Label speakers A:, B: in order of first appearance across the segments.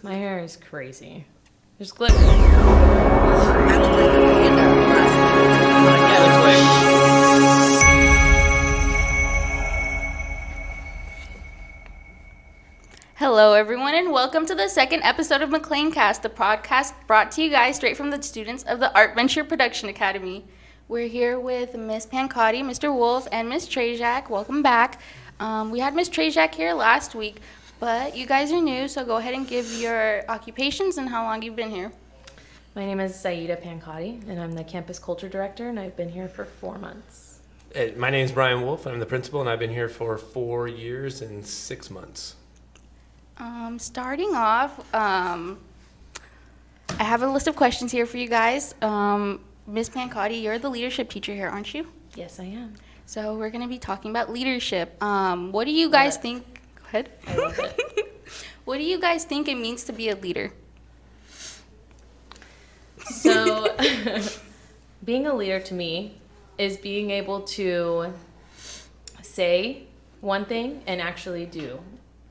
A: My hair is crazy. There's glitter.
B: I look like a panda.
C: Hello, everyone, and welcome to the second episode of McLanecast, the podcast brought to you guys straight from the students of the Art Venture Production Academy. We're here with Miss Pancotti, Mr. Wulf, and Miss Trzeciak. Welcome back. We had Miss Trzeciak here last week, but you guys are new, so go ahead and give your occupations and how long you've been here.
A: My name is Pancotti, and I'm the campus culture director, and I've been here for 4 months.
D: My name is Brian Wulf. I'm the principal, and I've been here for 4 years and 6 months.
C: Starting off, I have a list of questions here for you guys. Miss Pancotti, you're the leadership teacher here, aren't you?
A: Yes, I am.
C: So we're going to be talking about leadership. What do you guys think? Go ahead.
A: I love it.
C: What do you guys think it means to be a leader?
A: So, being a leader to me is being able to say one thing and actually do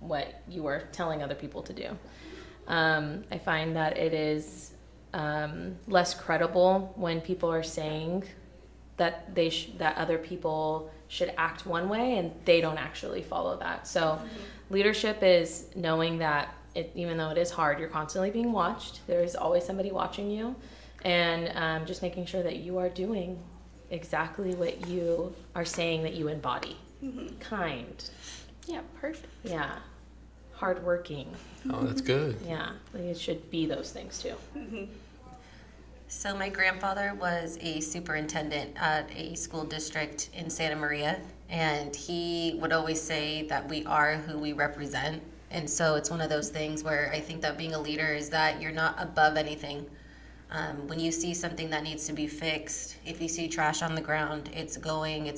A: what you are telling other people to do. I find that it is less credible when people are saying that that other people should act one way and they don't actually follow that. So leadership is knowing that even though it is hard, you're constantly being watched. There is always somebody watching you, and just making sure that you are doing exactly what you are saying that you embody. Kind.
C: Yeah, perfect.
A: Yeah. Hardworking.
D: Oh, that's good.
A: Yeah. It should be those things too.
B: So my grandfather was a superintendent at a school district in Santa Maria, and he would always say that we are who we represent. And so it's one of those things where I think that being a leader is that you're not above anything. When you see something that needs to be fixed, if you see trash on the ground, it's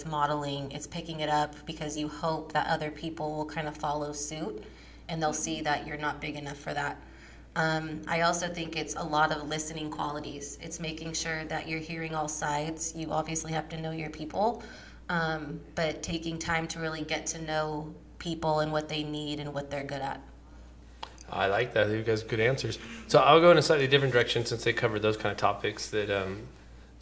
B: modeling, it's picking it up, because you hope that other people will kind of follow suit and they'll see that you're not big enough for that. I also think it's a lot of listening qualities. It's making sure that you're hearing all sides. You obviously have to know your people, but taking time to really get to know people and what they need and what they're good at.
D: I like that. You guys have good answers. So I'll go in a slightly different direction since they covered those kind of topics. That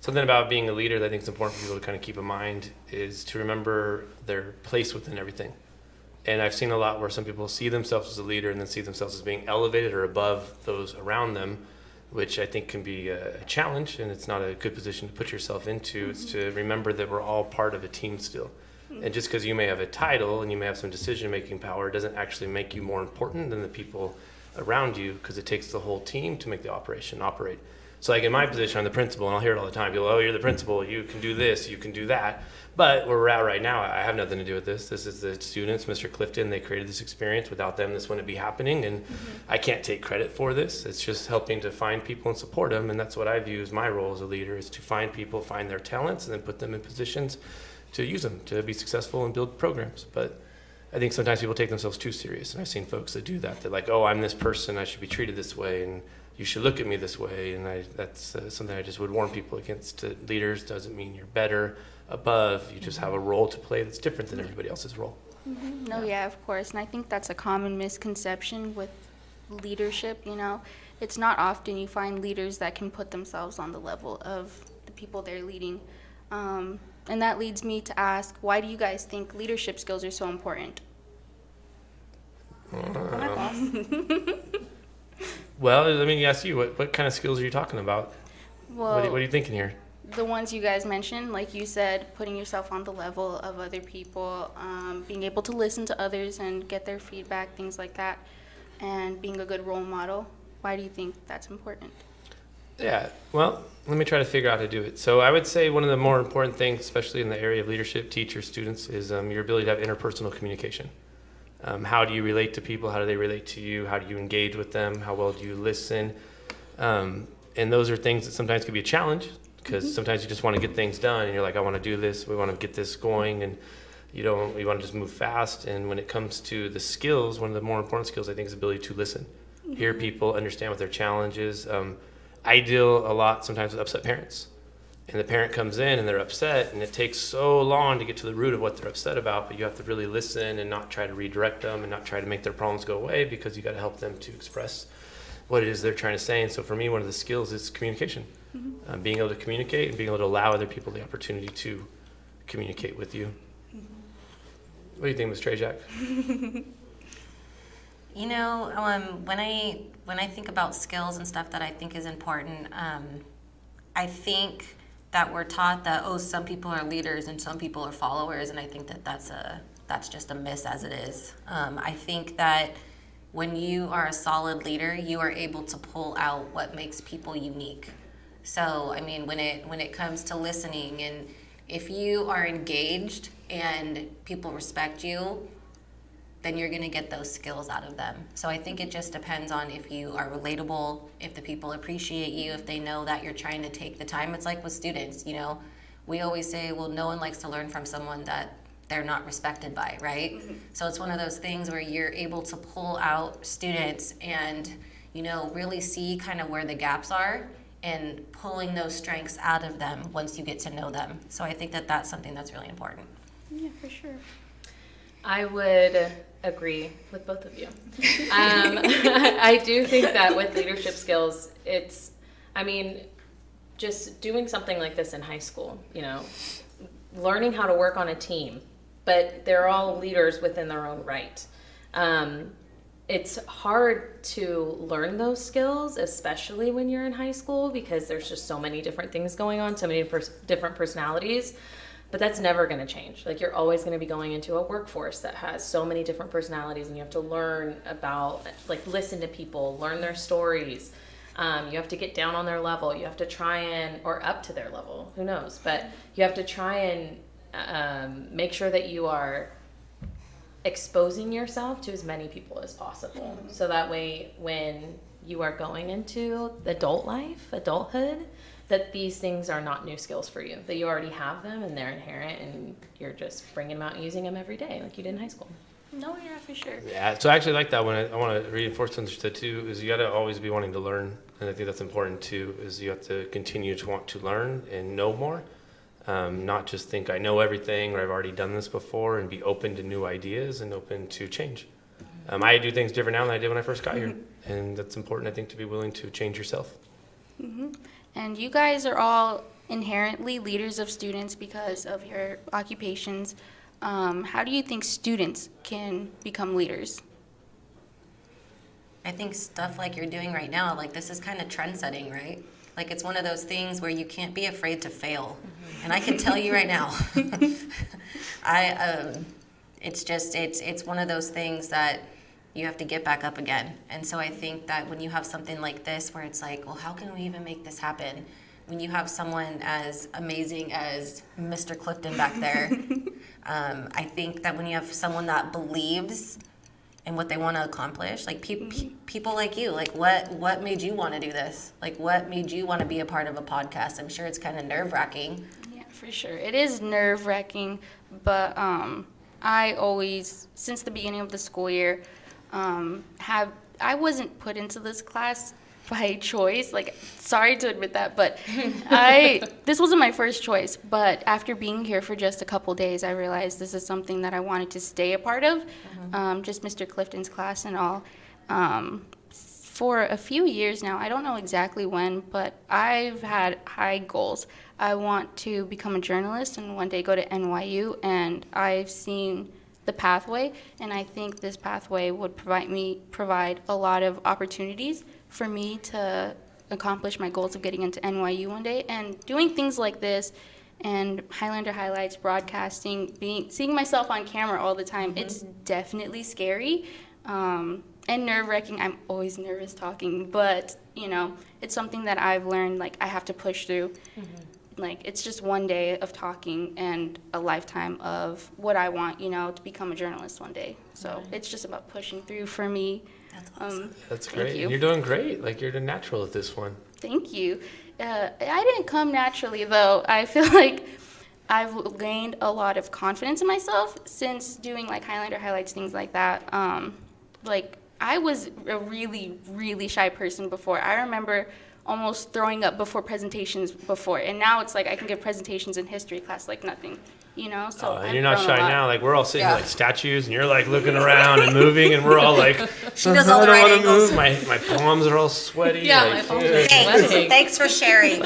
D: something about being a leader that I think is important for people to kind of keep in mind is to remember their place within everything. And I've seen a lot where some people see themselves as a leader and then see themselves as being elevated or above those around them, which I think can be a challenge, and it's not a good position to put yourself into. It's to remember that we're all part of a team still. And just because you may have a title and you may have some decision-making power doesn't actually make you more important than the people around you, because it takes the whole team to make the operation operate. So like in my position, I'm the principal, and I'll hear it all the time. People, oh, you're the principal, you can do this, you can do that. But where we're at right now, I have nothing to do with this. This is the students, Mr. Clifton, they created this experience. Without them, this wouldn't be happening, and I can't take credit for this. It's just helping to find people and support them, and that's what I view as my role as a leader, is to find people, find their talents, and then put them in positions to use them, to be successful and build programs. But I think sometimes people take themselves too serious, and I've seen folks that do that. They're like, oh, I'm this person, I should be treated this way, and you should look at me this way, and that's something I just would warn people against. Leaders doesn't mean you're better, above. You just have a role to play that's different than everybody else's role.
C: No, yeah, of course. And I think that's a common misconception with leadership, It's not often you find leaders that can put themselves on the level of the people they're leading. And that leads me to ask, why do you guys think leadership skills are so important?
D: Well, let me ask you, what kind of skills are you talking about?
C: Well,
D: What are you thinking here?
C: the ones you guys mentioned, like you said, putting yourself on the level of other people, being able to listen to others and get their feedback, things like that, and being a good role model. Why do you think that's important?
D: Yeah, well, let me try to figure out how to do it. So I would say one of the more important things, especially in the area of leadership, teachers, students, is your ability to have interpersonal communication. How do you relate to people? How do they relate to you? How do you engage with them? How well do you listen? And those are things that sometimes can be a challenge, because sometimes you just want to get things done, and you're like, I want to do this, we want to get this going, and you want to just move fast. And when it comes to the skills, one of the more important skills, I think, is the ability to listen, hear people, understand what their challenge is. I deal a lot sometimes with upset parents, and the parent comes in and they're upset, and it takes so long to get to the root of what they're upset about, but you have to really listen and not try to redirect them and not try to make their problems go away, because you got to help them to express what it is they're trying to say. And so for me, one of the skills is communication. Being able to communicate and being able to allow other people the opportunity to communicate with you. What do you think, Ms. Trzeciak?
B: You know, when I think about skills and stuff that I think is important, I think that we're taught that, oh, some people are leaders and some people are followers, and I think that that's just a miss as it is. I think that when you are a solid leader, you are able to pull out what makes people unique. So, I mean, when it comes to listening, and if you are engaged and people respect you, then you're going to get those skills out of them. So I think it just depends on if you are relatable, if the people appreciate you, if they know that you're trying to take the time. It's like with students, you know, we always say, well, no one likes to learn from someone that they're not respected by, right? Mm-hmm. So it's one of those things where you're able to pull out students and, you know, really see kind of where the gaps are and pulling those strengths out of them once you get to know them. So I think that that's something that's really important.
C: Yeah, for sure.
A: I would agree with both of you. I do think that with leadership skills, just doing something like this in high school, you know, learning how to work on a team, but they're all leaders within their own right. It's hard to learn those skills, especially when you're in high school, because there's just so many different things going on, so many different personalities. But that's never going to change. Like, you're always going to be going into a workforce that has so many different personalities, and you have to learn about, like, listen to people, learn their stories. You have to get down on their level. You have to try or up to their level, who knows? But you have to try and make sure that you are exposing yourself to as many people as possible. So that way, when you are going into adulthood, that these things are not new skills for you, that you already have them and they're inherent, and you're just bringing them out and using them every day like you did in high school.
C: No, yeah, for sure.
D: Yeah, so I actually like that one. I want to reinforce something you said too, is you got to always be wanting to learn. And I think that's important too, is you have to continue to want to learn and know more. Not just think I know everything or I've already done this before, and be open to new ideas and open to change. I do things different now than I did when I first got here. And that's important, I think, to be willing to change yourself.
C: Mm-hmm. And you guys are all inherently leaders of students because of your occupations. How do you think students can become leaders?
B: I think stuff like you're doing right now, like this is kind of trend setting, right? Like, it's one of those things where you can't be afraid to fail. Mm-hmm. And I can tell you right now, it's one of those things that you have to get back up again. And so I think that when you have something like this where it's like, well, how can we even make this happen? When you have someone as amazing as Mr. Clifton back there, I think that when you have someone that believes in what they want to accomplish, like people like you, like what made you want to do this? Like, what made you want to be a part of a podcast? I'm sure it's kind of nerve-wracking.
C: Yeah, for sure. It is nerve-wracking, but I always, since the beginning of the school year, I wasn't put into this class by choice. Like, sorry to admit that, but this wasn't my first choice. But after being here for just a couple days, I realized this is something that I wanted to stay a part of. Just Mr. Clifton's class and all. For a few years now, I don't know exactly when, but I've had high goals. I want to become a journalist and one day go to NYU, and I've seen the pathway, and I think this pathway would provide a lot of opportunities for me to accomplish my goals of getting into NYU one day. And doing things like this and Highlander Highlights, broadcasting, seeing myself on camera all the time, it's definitely scary and nerve-wracking. I'm always nervous talking, but you know, it's something that I've learned, like, I have to push through. Like, it's just one day of talking and a lifetime of what I want, you know, to become a journalist one day. So it's just about pushing through for me.
B: That's awesome.
D: That's great. And you're doing great. Like, you're the natural at this one.
C: Thank you. I didn't come naturally, though. I feel like I've gained a lot of confidence in myself since doing, like, Highlander Highlights, things like that. Like, I was a really, really shy person before. I remember almost throwing up before presentations before. And now it's like I can give presentations in history class like nothing, you know? So
D: And
C: I've
D: you're not
C: grown a
D: shy
C: lot.
D: now. Like we're all sitting
B: Yeah.
D: like statues, and you're like looking around and moving, and we're all like,
B: She does all the right
D: I don't
B: angles.
D: wanna move. My palms are all sweaty.
A: Yeah,
D: like,
A: my palms
D: dude.
A: are
B: Thanks.
A: sweating.
B: Thanks for sharing.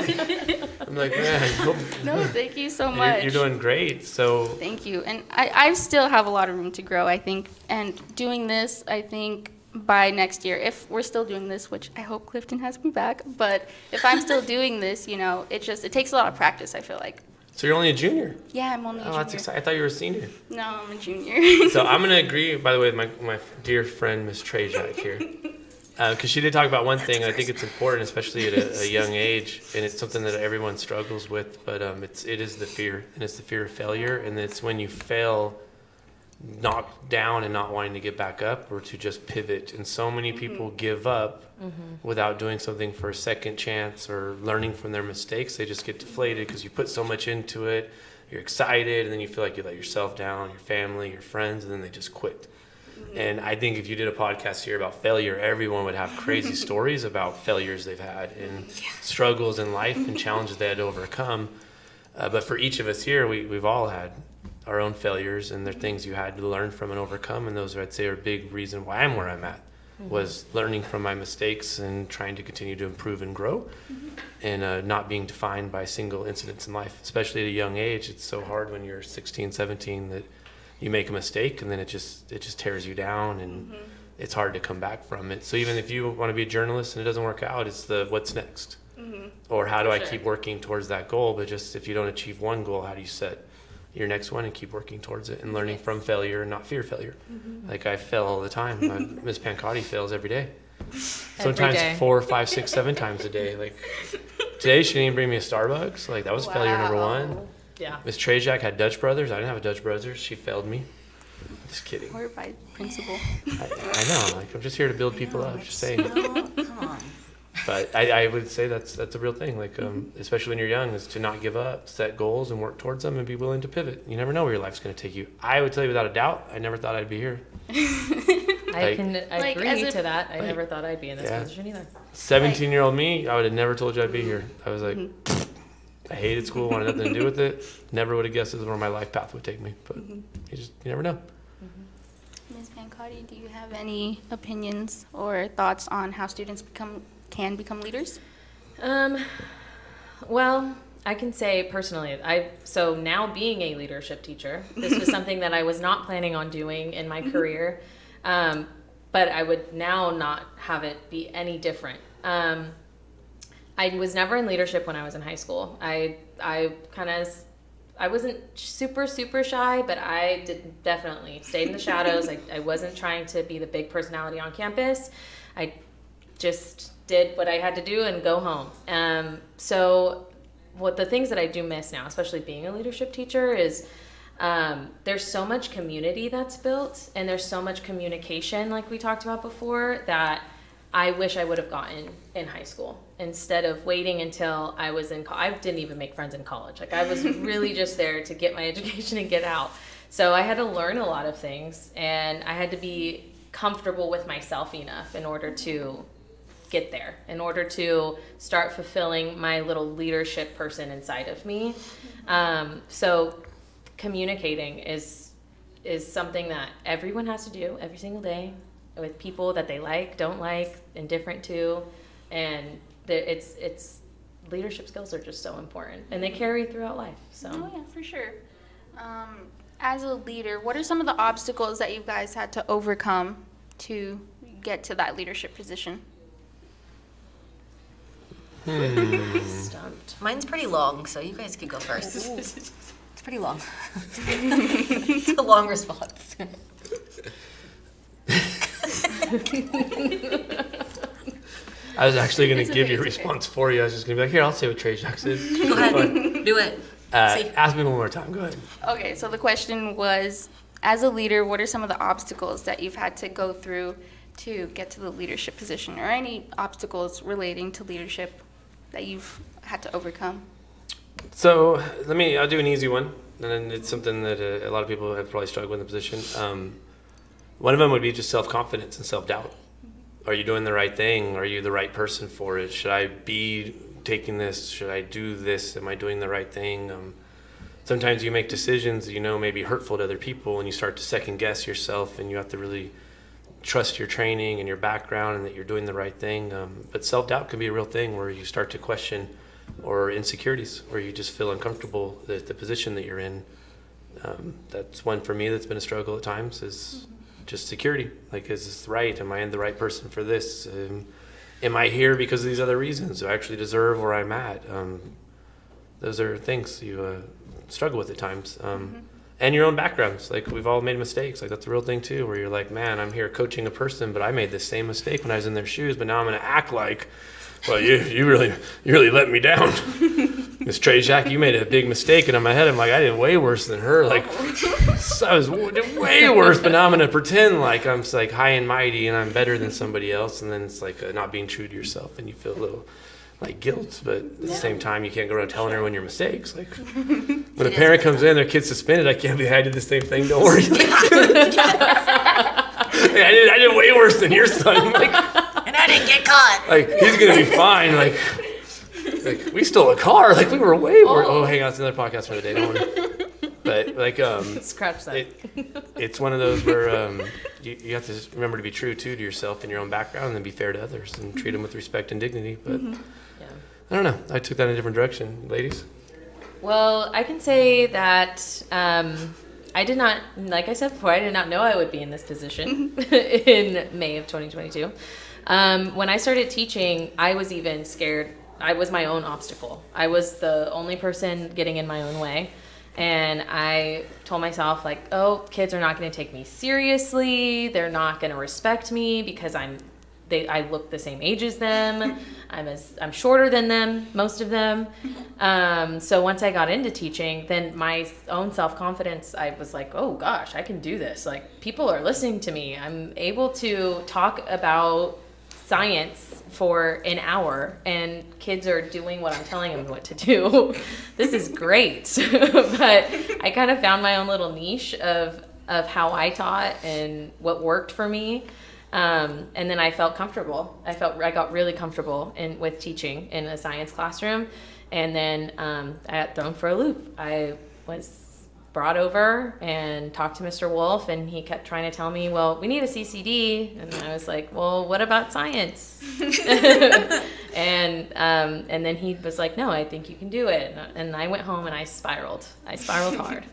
D: I'm like, man,
C: No, thank you so
D: you're,
C: much.
D: you're doing great. So
C: Thank you. And I still have a lot of room to grow, I think. And doing this, I think by next year, if we're still doing this, which I hope Clifton has me back, but if I'm still doing this, you know, it takes a lot of practice, I feel like.
D: So you're only a junior.
C: Yeah, I'm only a
D: Oh,
C: junior.
D: that's exciting. I thought you were a senior.
C: No, I'm a junior.
D: So I'm gonna agree, by the way, with my dear friend Miss Trzeciak here, because she did talk about one thing. I think it's important, especially at a young age, and it's something that everyone struggles with. But it is the fear, and it's the fear of failure, and it's when you fail, knocked down and not wanting to get back up or to just pivot. And so many people give up without doing something for a second chance or learning from their mistakes. They just get deflated because you put so much into it. You're excited, and then you feel like you let yourself down, your family, your friends, and then they just quit. And I think if you did a podcast here about failure, everyone would have crazy stories about failures they've had and struggles in life and challenges they had to overcome. But for each of us here, we've all had our own failures, and they're things you had to learn from and overcome. And those, I'd say, are a big reason why I'm where I'm at, was learning from my mistakes and trying to continue to improve and grow, and not being defined by single incidents in life, especially at a young age. It's so hard when you're 16, 17 that you make a mistake and then it just tears you down, and it's hard to come back from it. So even if you want to be a journalist and it doesn't work out, it's the what's next, or how do I keep working towards that goal. But just if you don't achieve one goal, how do you set your next one and keep working towards it and learning from failure and not fear failure? Like I fail all the time. Miss Pancotti fails every day. Sometimes
A: day.
D: 4, 5, 6, 7 times a day. Like today she didn't even bring me a Starbucks. Like that was failure number one.
A: Yeah.
D: Miss Trzeciak had Dutch Brothers. I didn't have a Dutch Brothers. She failed me. Just kidding.
C: Or by principle.
D: I know. Like I'm just here to build people up. Just saying.
B: Come on.
D: But I would say that's a real thing. Like especially when you're young, is to not give up, set goals, and work towards them, and be willing to pivot. You never know where your life's going to take you. I would tell you without a doubt, I never thought I'd be here.
A: I
D: Like-
A: can
C: Like,
A: agree
C: as a-
A: to that. I
D: like-
A: never thought I'd be in this
D: Yeah.
A: position either.
D: 17-year-old me, I would have never told you I'd be here. I was like, I hated school, wanted nothing to do with it. Never would have guessed this is where my life path would take me. But you never know.
C: Ms. Pancotti, do you have any opinions or thoughts on how students can become leaders?
A: Well, I can say personally, so now being a leadership teacher, this was something that I was not planning on doing in my career, but I would now not have it be any different. I was never in leadership when I was in high school. I wasn't super shy, but I definitely stayed in the shadows. I wasn't trying to be the big personality on campus. I just did what I had to do and go home. So what the things that I do miss now, especially being a leadership teacher, is there's so much community that's built, and there's so much communication, like we talked about before, that I wish I would have gotten in high school instead of waiting until I was in college. I didn't even make friends in college. Like I was really just there to get my education and get out. So I had to learn a lot of things, and I had to be comfortable with myself enough in order to get there, in order to start fulfilling my little leadership person inside of me. So communicating is something that everyone has to do every single day with people that they like, don't like, indifferent to, and it's leadership skills are just so important, and they carry throughout life. So
C: Oh yeah, for sure. As a leader, what are some of the obstacles that you guys had to overcome to get to that leadership position?
A: stumped.
B: Mine's pretty long, so you guys could go first. It's pretty long. It's a long response.
D: I was actually going
C: It's
D: to give
C: okay,
D: you a
C: it's okay.
D: response for you. I was just going to be like, here, I'll say what Trzeciak said.
B: Go ahead. Do it. See.
D: Ask me one more time. Go ahead.
C: Okay, so the question was, as a leader, what are some of the obstacles that you've had to go through to get to the leadership position, or any obstacles relating to leadership that you've had to overcome?
D: So I'll do an easy one, and then it's something that a lot of people have probably struggled with in the position. One of them would be just self-confidence and self-doubt. are you doing the right thing? Are you the right person for it? Should I be taking this? Should I do this? Am I doing the right thing? Sometimes you make decisions, may be hurtful to other people, and you start to second guess yourself, and you have to really trust your training and your background and that you're doing the right thing. But self-doubt can be a real thing where you start to question, or insecurities, where you just feel uncomfortable that the position that you're in. That's one for me that's been a struggle at times, is just security. Like, is this right? Am I the right person for this? Am I here because of these other reasons? Do I actually deserve where I'm at? Those are things you struggle with at times. And your own backgrounds. Like, we've all made mistakes. Like, that's a real thing too, where you're like, man, I'm here coaching a person, but I made this same mistake when I was in their shoes, but now I'm going to act like, well, you really let me down. Miss Trzeciak, you made a big mistake. And in my head, I'm like, I did way worse than her. Like, I did way worse, but now I'm going to pretend like I'm like high and mighty and I'm better than somebody else. And then it's like not being true to yourself, and you feel a little like guilt, but at the same time, you can't go around telling everyone your mistakes. Like, when a parent comes in, their kid's suspended, I can't be, I did the same thing, don't worry. Like, I did way worse than your son. Like,
B: And I didn't get caught.
D: like, he's gonna be fine. Like we stole a car. Like, we were way worse. Oh, hang on, it's another podcast for the day. Don't worry. But like,
A: Scratch that.
D: it's one of those where you have to remember to be true too to yourself and your own background, and then be fair to others and treat them with respect and dignity. But I don't know. I took that in a different direction, ladies.
A: Well, I can say that I did not, like I said before, I did not know I would be in this position in May of 2022. When I started teaching, I was even scared. I was my own obstacle. I was the only person getting in my own way. And I told myself, like, oh, kids are not going to take me seriously. They're not going to respect me because I look the same age as them. I'm shorter than them, most of them. So once I got into teaching, then my own self-confidence, I was like, oh gosh, I can do this. Like, people are listening to me. I'm able to talk about science for an hour, and kids are doing what I'm telling them what to do. This is great. But I kind of found my own little niche of how I taught and what worked for me. And then I felt comfortable. I got really comfortable with teaching in a science classroom. And then I got thrown for a loop. I was brought over and talked to Mr. Wulf, and he kept trying to tell me, well, we need a CCD. And I was like, well, what about science? And then he was like, no, I think you can do it. And I went home and I spiraled hard.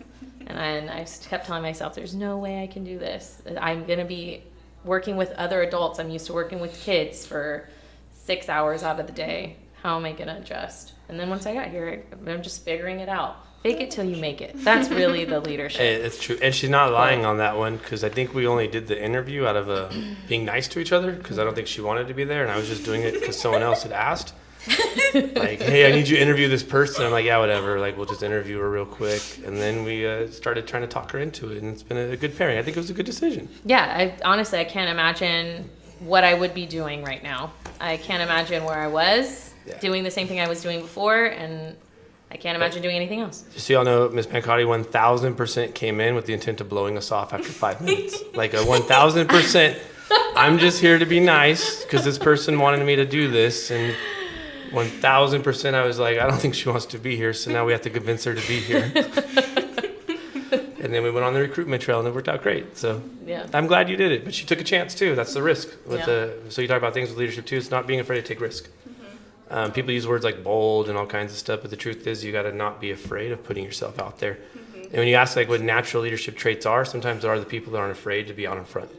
A: And I kept telling myself, there's no way I can do this. I'm going to be working with other adults. I'm used to working with kids for 6 hours out of the day. How am I going to adjust? And then once I got here, I'm just figuring it out. Fake it till you make it. That's really the leadership.
D: It's true. And she's not lying on that one, because I think we only did the interview out of being nice to each other, because I don't think she wanted to be there, and I was just doing it because someone else had asked. Like, hey, I need you to interview this person. I'm like, yeah, whatever. Like, we'll just interview her real quick. And then we started trying to talk her into it, and it's been a good pairing. I think it was a good decision.
A: Yeah, honestly, I can't imagine what I would be doing right now. I can't imagine where I was doing the same thing I was doing before, and I can't imagine doing anything else.
D: Just so y'all know, Ms. Pancotti 1,000% came in with the intent of blowing us off after 5 minutes. Like, a 1,000%, I'm just here to be nice because this person wanted me to do this. And 1,000% I was like, I don't think she wants to be here, so now we have to convince her to be here. And then we went on the recruitment trail, and it worked out great. So
A: Yeah.
D: I'm glad you did it. But she took a chance, too. That's the risk.
A: Yeah.
D: So you talk about things with leadership, too. It's not being afraid to take risk. People use words like bold and all kinds of stuff, but the truth is you got to not be afraid of putting yourself out there. And when you ask like what natural leadership traits are, sometimes there are the people that aren't afraid to be out in front.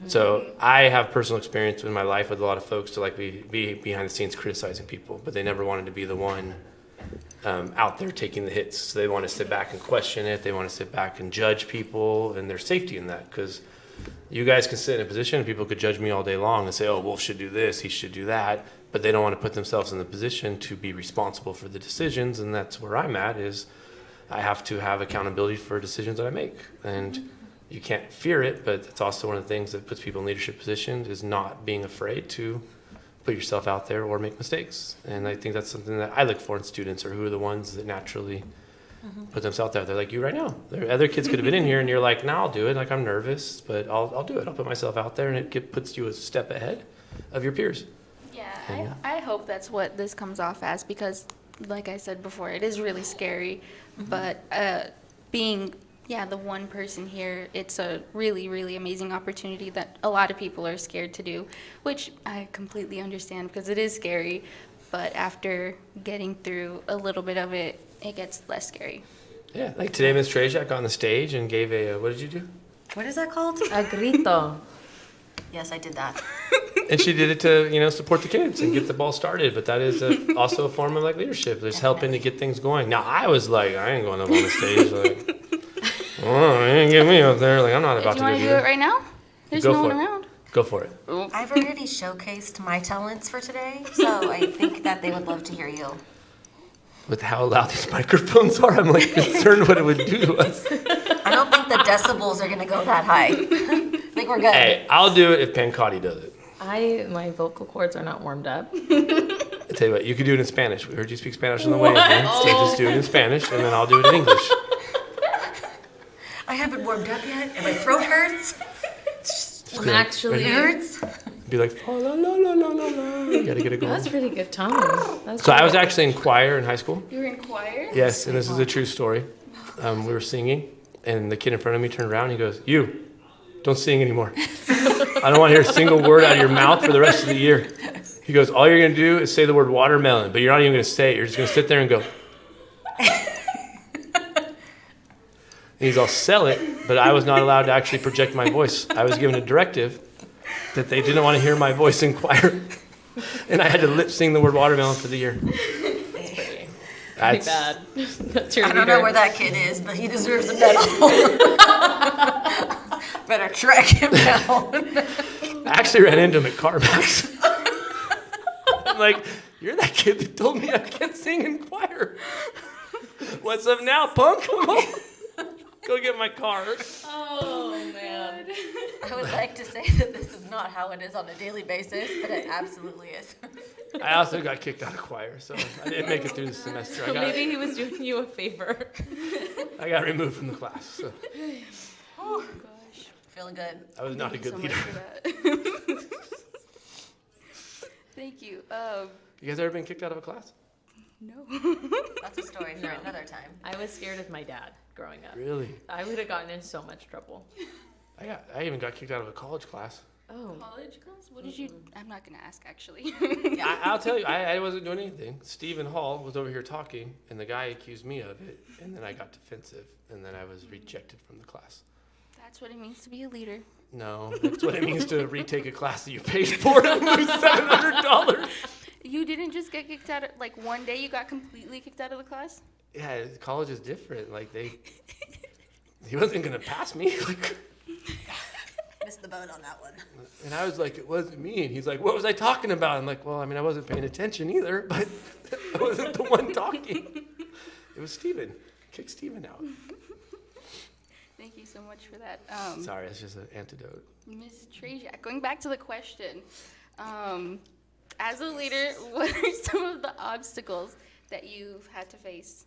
D: So I have personal experience in my life with a lot of folks to like be behind the scenes criticizing people, but they never wanted to be the one out there taking the hits. So they want to sit back and question it. They want to sit back and judge people, and there's safety in that, because you guys can sit in a position and people could judge me all day long and say, oh, Wulf should do this, he should do that. But they don't want to put themselves in the position to be responsible for the decisions. And that's where I'm at, is I have to have accountability for decisions that I make. And you can't fear it, but it's also one of the things that puts people in leadership positions, is not being afraid to put yourself out there or make mistakes. And I think that's something that I look for in students, or who are the ones that naturally put themselves out there. They're like you right now. Other kids could have been in here and you're like, no, I'll do it. Like, I'm nervous, but I'll do it. I'll put myself out there, and it puts you a step ahead. of your peers.
C: Yeah, I hope that's what this comes off as, because like I said before, it is really scary. But being the one person here, it's a really, really amazing opportunity that a lot of people are scared to do, which I completely understand because it is scary. But after getting through a little bit of it, it gets less scary.
D: Yeah, like today, Ms. Trzeciak on the stage and gave a, what did you do?
B: What is that called?
A: A grito.
B: Yes, I did that.
D: And she did it to, support the kids and get the ball started. But that is also a form of like leadership. Just helping to get things going. Now, I was like, I ain't going up on the stage. Like, oh, you ain't get me up there. Like, I'm not about
C: Do
D: to
C: you want to do it right now? There's
D: Go
C: no
D: for
C: one
D: it.
C: around.
D: Go for it.
B: I've already showcased my talents for today, so I think that they would love to hear you.
D: With how loud these microphones are, I'm like concerned what it would do to us.
B: I don't think the decibels are going to go that high. I think we're good.
D: Hey, I'll do it if Pancotti does it.
A: My vocal cords are not warmed up.
D: I tell you what, you could do it in Spanish. We heard you speak Spanish on the way in. So just do it in Spanish, and then I'll do it in English.
B: I haven't warmed up yet, and my throat hurts.
A: I'm actually.
B: It hurts.
D: Be like, oh, la, la, la, la, la, la. You gotta get it going.
A: That's pretty good tone.
D: So I was actually in choir in high school.
C: You were in choir?
D: Yes, and this is a true story. We were singing, and the kid in front of me turned around and he goes, "You, don't sing anymore. I don't want to hear a single word out of your mouth for the rest of the year." He goes, "All you're going to do is say the word watermelon, but you're not even going to say it. You're just going to sit there and go." And he's all, "Sell it," but I was not allowed to actually project my voice. I was given a directive that they didn't want to hear my voice in choir. And I had to lip sing the word watermelon for the year.
A: Pretty
D: That's
A: bad. That's your
B: I don't
A: leader.
B: know where that kid is, but he deserves a medal. Better track him down.
D: I actually ran into him at CarMax. I'm like, "You're that kid that told me I can't sing in choir. What's up now, punk? Come on. Go get my car."
A: Oh, man.
B: I would like to say that this is not how it is on a daily basis, but it absolutely is.
D: I also got kicked out of choir, so I didn't make it through the semester.
A: Maybe he was doing you a favor.
D: I got removed from the class, so
B: Oh, gosh. Feeling good.
D: I was not a good
C: so
D: leader.
C: much for that. Thank you.
D: You guys ever been kicked out of a class?
C: No.
B: That's a story for another time.
A: I was scared of my dad growing up.
D: Really?
A: I would have gotten in so much trouble.
D: I even got kicked out of a college class.
A: Oh.
C: College class? What did you? I'm not gonna ask actually.
D: I'll tell you, I wasn't doing anything. Stephen Hall was over here talking, and the guy accused me of it, and then I got defensive, and then I was rejected from the class.
C: That's what it means to be a leader.
D: No, that's what it means to retake a class that you paid for and lose $700.
C: You didn't just get kicked out of, like, one day you got completely kicked out of the class?
D: Yeah, college is different. Like, he wasn't going to pass me. Like,
B: Missed the boat on that one.
D: and I was like, "It wasn't me." And he's like, "What was I talking about?" I'm like, "Well, I mean, I wasn't paying attention either, but I wasn't the one talking. It was Steven. Kick Steven out."
C: Thank you so much for that.
D: Sorry, that's just an antidote.
C: Ms. Trzeciak, going back to the question, as a leader, what are some of the obstacles that you've had to face?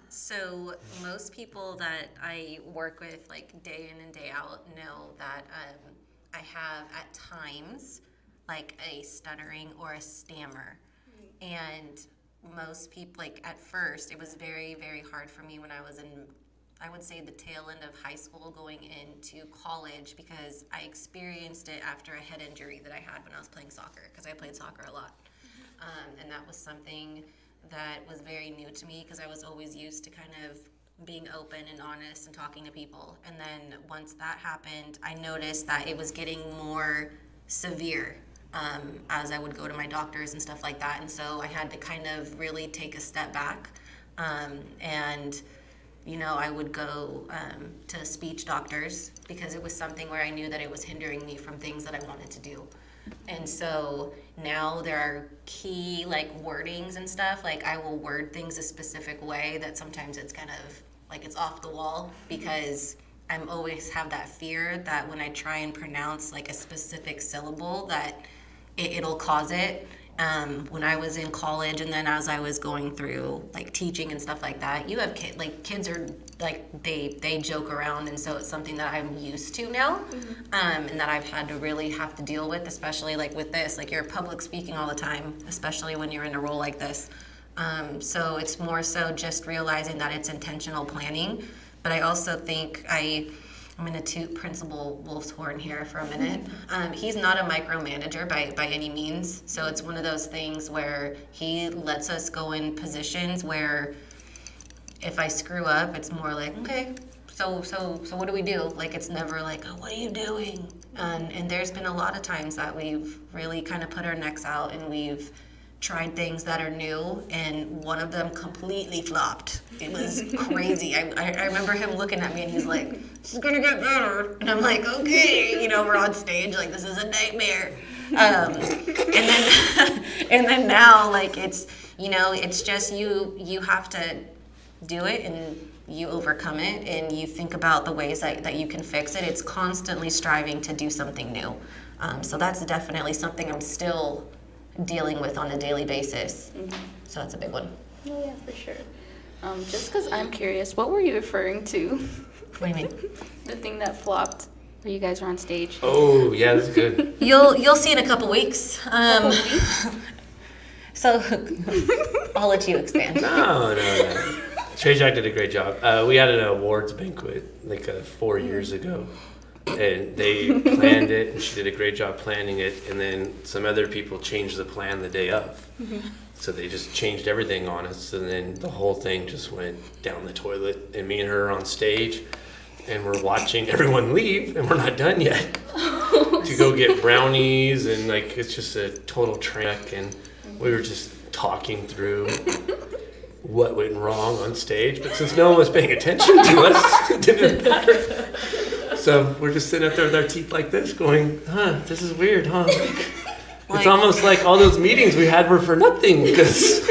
B: So most people that I work with, like day in and day out, know that I have at times like a stuttering or a stammer. And most people, like at first, it was very, very hard for me when I was in, I would say, the tail end of high school going into college, because I experienced it after a head injury that I had when I was playing soccer, because I played soccer a lot. And that was something that was very new to me, because I was always used to kind of being open and honest and talking to people. And then once that happened, I noticed that it was getting more severe as I would go to my doctors and stuff like that. And so I had to kind of really take a step back. And, you know, I would go to speech doctors, because it was something where I knew that it was hindering me from things that I wanted to do. And so now there are key like wordings and stuff. Like I will word things a specific way that sometimes it's kind of like it's off the wall, because I'm always have that fear that when I try and pronounce like a specific syllable that it'll cause it. when I was in college, and then as I was going through like teaching and stuff like that, you have kids are like they joke around, and so it's something that I'm used to now, and that I've had to really have to deal with, especially like with this, like you're public speaking all the time, especially when you're in a role like this. So it's more so just realizing that it's intentional planning, but I also think I'm going to toot Principal Wulf's horn here for a minute. He's not a micromanager by any means, so it's one of those things where he lets us go in positions where if I screw up, it's more like, okay, so what do we do? Like, it's never like, oh, what are you doing? And there's been a lot of times that we've really kind of put our necks out and we've tried things that are new, and one of them completely flopped. It was crazy. I remember him looking at me and he's like, "This is gonna get better," and I'm like, "Okay," we're on stage, like this is a nightmare. And then now, like it's it's just you have to do it and you overcome it and you think about the ways that you can fix it. It's constantly striving to do something new. So that's definitely something I'm still dealing with on a daily basis. So that's a big one.
C: Oh, yeah, for sure. Just because I'm curious, what were you referring to?
B: What do you mean?
C: The thing that flopped where you guys were on stage.
D: Oh, yeah, that's good.
B: You'll see in a couple weeks. So I'll let you expand.
D: No. Trzeciak did a great job. We had an awards banquet like 4 years ago. And they planned it, and she did a great job planning it. And then some other people changed the plan the day of. So they just changed everything on us. And then the whole thing just went down the toilet. And me and her are on stage, and we're watching everyone leave, and we're not done yet. To go get brownies, and like it's just a total trek. And we were just talking through what went wrong on stage. But since no one was paying attention to us, it didn't matter. So we're just sitting up there with our teeth like this going, this is weird, huh? It's almost like all those meetings we had were for nothing because...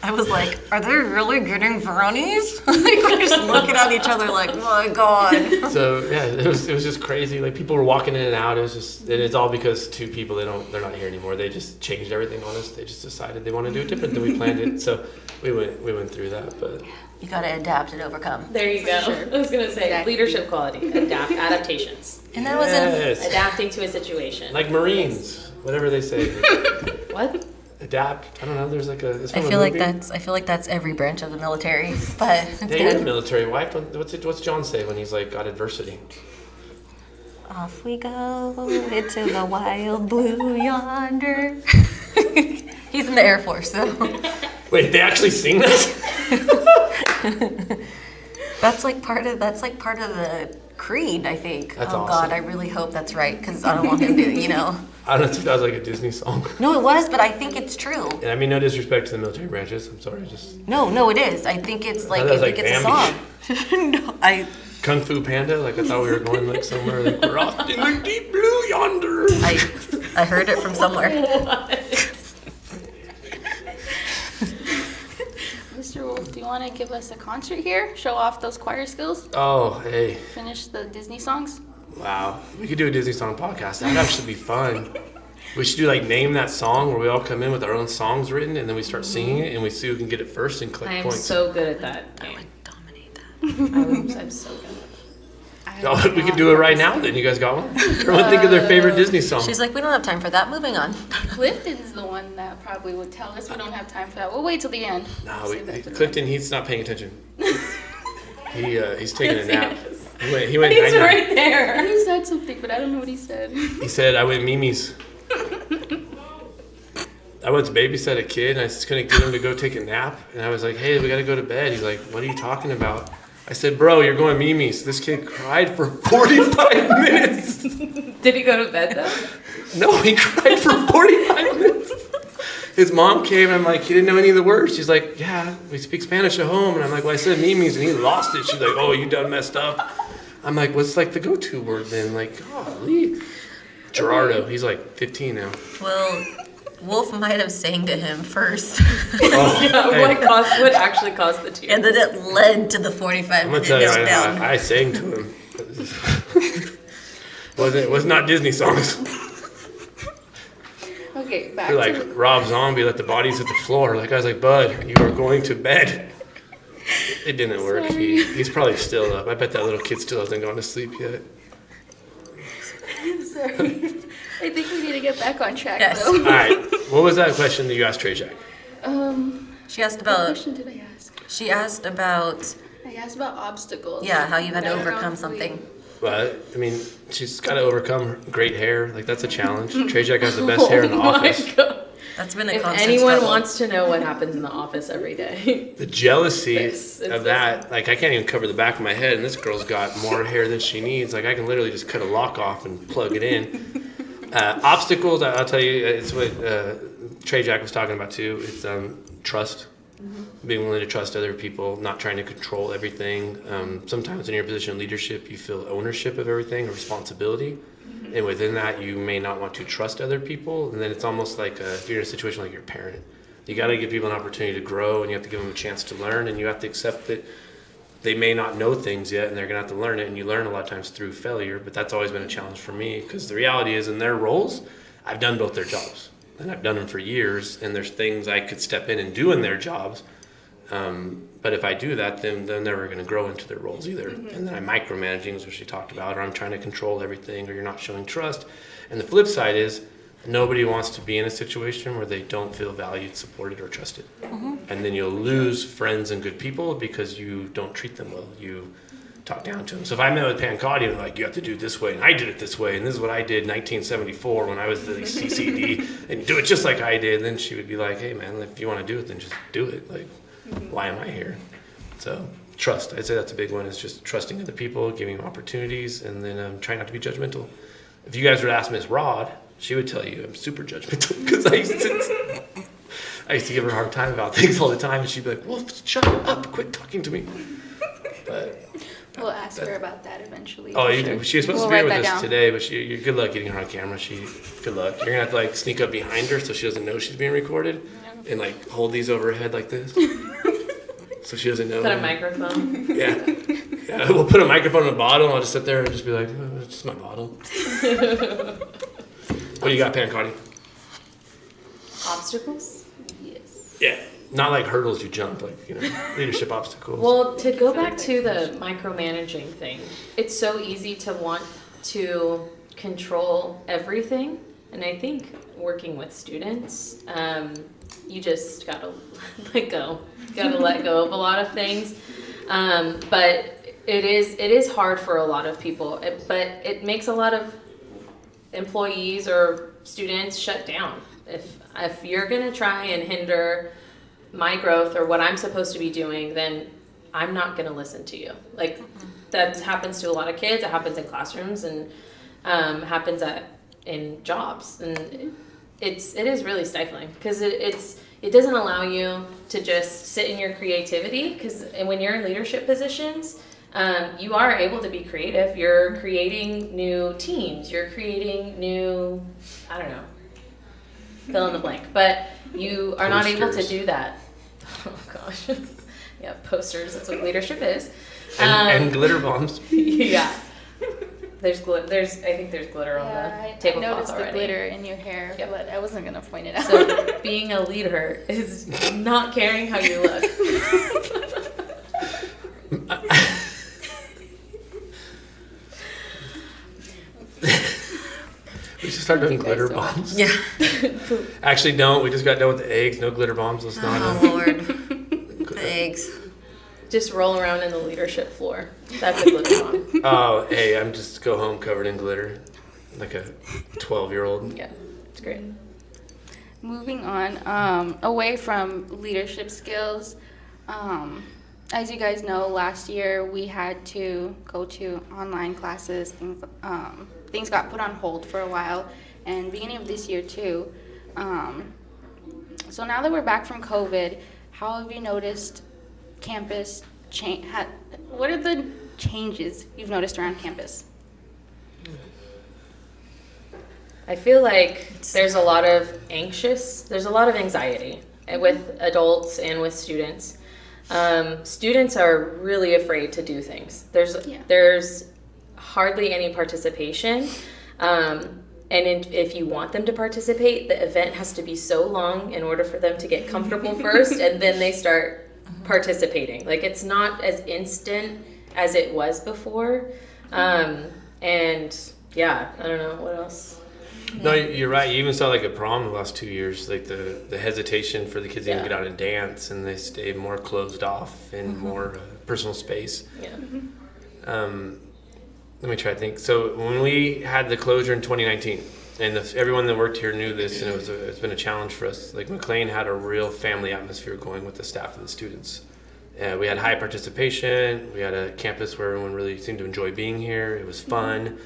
B: I was like, are they really getting brownies? Like, we're just looking at each other like, my God.
D: So, yeah, it was just crazy. Like, people were walking in and out. It was just, and it's all because two people, they're not here anymore. They just changed everything on us. They just decided they want to do it different than we planned it. So we went through that, but...
B: You got to adapt and overcome.
A: There you go. Sure. I was going to say leadership quality, adaptations.
B: And that was
A: adapting to a situation.
D: Like Marines, whatever they say.
A: What?
D: Adapt. I don't know. There's like a.
B: I feel like that's every branch of the military. But it's
D: you're the military wife. What's John say when he's like got adversity?
B: Off we go into the wild blue yonder. He's in the Air Force, so.
D: Wait, they actually sing this?
B: That's like part of the creed, I think.
D: That's
B: awesome.
D: Awesome.
B: God, I really hope that's right because I don't want him to,
D: I don't think that was like a Disney song.
B: No, it was, but I think it's true.
D: And I mean, no disrespect to the military branches. I'm sorry, just.
B: No, it is. I think it's like it's a song. No,
D: Kung Fu Panda. Like I thought we were going like somewhere. Like we're off in the deep blue yonder.
B: I heard it from somewhere.
C: Mr. Wulf, do you want to give us a concert here? Show off those choir skills?
D: Oh, hey.
C: Finish the Disney songs?
D: Wow. We could do a Disney song podcast. That'd actually be fun. We should do like name that song where we all come in with our own songs written and then we start singing it and we see who can get it first and collect points.
A: I am so good at that.
B: I would dominate that.
A: I'm so good.
D: Oh, we could do it right now then. You guys got one? Everyone think of their favorite Disney song.
B: She's like, we don't have time for that. Moving on.
C: Clifton's the one that probably would tell us we don't have time for that. We'll wait till the end.
D: No, Clifton, he's not paying attention. He's taking a nap. He went
A: He's
D: night-night.
A: right there.
C: He said something, but I don't know what he said.
D: He said, I went Mimi's. I went to babysit a kid and I just couldn't get him to go take a nap. And I was like, hey, we got to go to bed. He's like, what are you talking about? I said, bro, you're going Mimi's. This kid cried for 45 minutes.
A: Did he go to bed though?
D: No, he cried for 45 minutes. His mom came and I'm like, he didn't know any of the words. She's like, yeah, we speak Spanish at home. And I'm like, well, I said Mimi's and he lost it. She's like, oh, you done messed up. I'm like, what's like the go-to word then? Like, golly. Gerardo, he's like 15 now.
B: Well, Wulf might have sang to him first.
D: Oh,
A: yeah,
D: hey.
A: What actually caused the tears?
B: And then it led to the 45
D: I'm
B: minute
D: gonna tell you,
B: meltdown.
D: I sang to him. It was not Disney songs.
C: Okay, back
D: You're
C: to
D: like Rob Zombie, let the bodies hit the floor. Like I was like, Bud, you are going to bed. It didn't work. He's probably still up. I bet that little kid still hasn't gone to sleep yet.
C: Sorry. I think we need to get back on track,
B: Yes.
C: though.
D: All right. What was that question that you asked Trzeciak?
B: She asked
C: What
B: about.
C: question did I ask?
B: She asked about.
C: I asked about obstacles.
B: Yeah, how you had to
C: That
B: overcome
C: probably-
B: something.
D: Well, I mean, she's got to overcome great hair. Like, that's a challenge. Trzeciak has the best hair in the office.
A: God.
B: That's been a
A: If
B: constant
A: anyone
B: struggle.
A: wants to know what happens in the office every day,
D: The jealousy
A: It's
D: of that, like, I can't even cover the back of my head, and this girl's got more hair than she needs. Like, I can literally just cut a lock off and plug it in. Obstacles, I'll tell you, it's what Trzeciak was talking about, too. It's trust. Being willing to trust other people, not trying to control everything. Sometimes in your position of leadership, you feel ownership of everything, or responsibility. And within that, you may not want to trust other people. And then it's almost like if you're in a situation like your parent. You got to give people an opportunity to grow, and you have to give them a chance to learn, and you have to accept that they may not know things yet, and they're going to have to learn it. And you learn a lot of times through failure, but that's always been a challenge for me, because the reality is in their roles, I've done both their jobs. And I've done them for years, and there's things I could step in and do in their jobs. But if I do that, then they're never going to grow into their roles either. And then I'm micromanaging, is what she talked about, or I'm trying to control everything, or you're not showing trust. And the flip side is nobody wants to be in a situation where they don't feel valued, supported, or trusted. And then you'll lose friends and good people because you don't treat them well. You talk down to them. So if I met with Pancotti and like, you have to do it this way, and I did it this way, and this is what I did in 1974 when I was the CCD, and do it just like I did, then she would be like, hey man, if you want to do it, then just do it. Like, why am I here? So trust, I'd say that's a big one, is just trusting other people, giving them opportunities, and then trying not to be judgmental. If you guys were to ask Miss Rod, she would tell you I'm super judgmental, because I used to give her a hard time about things all the time, and she'd be like, well, shut up, quit talking to me. But
C: We'll ask her about that eventually.
D: oh,
C: for
D: you,
C: sure.
D: she was supposed
C: We'll
D: to be here
C: write
D: with
C: that
D: us
C: down.
D: today, but you're good luck getting her on camera. Good luck. You're gonna have to like sneak up behind her so she doesn't know she's being recorded, and like hold these over her head like this, so she doesn't know.
A: put a microphone.
D: Yeah, we'll put a microphone in a bottle, and I'll just sit there and just be like, oh, it's just my bottle. What do you got, Pancotti?
A: Obstacles?
C: Yes.
D: Yeah, not like hurdles you jump, like, you know, leadership obstacles.
A: Well, to go back to the micromanaging thing, it's so easy to want to control everything. And I think working with students, you just gotta let go. Gotta let go of a lot of things. But it is hard for a lot of people. But it makes a lot of employees or students shut down. If you're gonna try and hinder my growth or what I'm supposed to be doing, then I'm not gonna listen to you. Like, that happens to a lot of kids. It happens in classrooms, and happens in jobs, and it is really stifling, because it doesn't allow you to just sit in your creativity, because when you're in leadership positions, you are able to be creative. You're creating new teams, you're creating new, I don't know, fill in the blank, but you are not able to
D: Posters.
A: do that. Oh gosh. Yeah, posters, that's what leadership is.
D: and glitter bombs.
A: Yeah. I think there's glitter on
C: Yeah,
A: the
C: I
A: tablecloth
C: noticed
A: already.
C: the glitter in your hair,
A: Yep.
C: but I wasn't gonna point it out.
A: So being a leader is not caring how you look.
D: We should start doing
C: You guys
D: glitter
C: so
D: bombs.
B: Yeah.
D: Actually, don't. We just got done with the eggs. No glitter bombs. Let's not.
B: Oh Lord. The eggs.
A: Just roll around in the leadership floor. That's a glitter bomb.
D: Oh, hey, I'm just go home covered in glitter, like a 12-year-old.
A: Yeah, it's great.
C: Moving on, away from leadership skills, as you guys know, last year we had to go to online classes. Things got put on hold for a while, and beginning of this year too. So now that we're back from COVID, how have you noticed campus change? What are the changes you've noticed around campus?
A: I feel like there's a lot of anxiety with adults and with students. Students are really afraid to do things. There's hardly any participation. if you want them to participate, the event has to be so long in order for them to get comfortable first, and then they start participating. Like, it's not as instant as it was before. And yeah, I don't know what else.
D: No, you're right. You even saw like a prom the last 2 years, like the hesitation for the kids to even get out and dance, and they stay more closed off in more personal space.
A: Yeah.
D: Let me try to think. So when we had the closure in 2019, and everyone that worked here knew this, and it's been a challenge for us. Like, McLean had a real family atmosphere going with the staff and the students. We had high participation. We had a campus where everyone really seemed to enjoy being here. It was fun.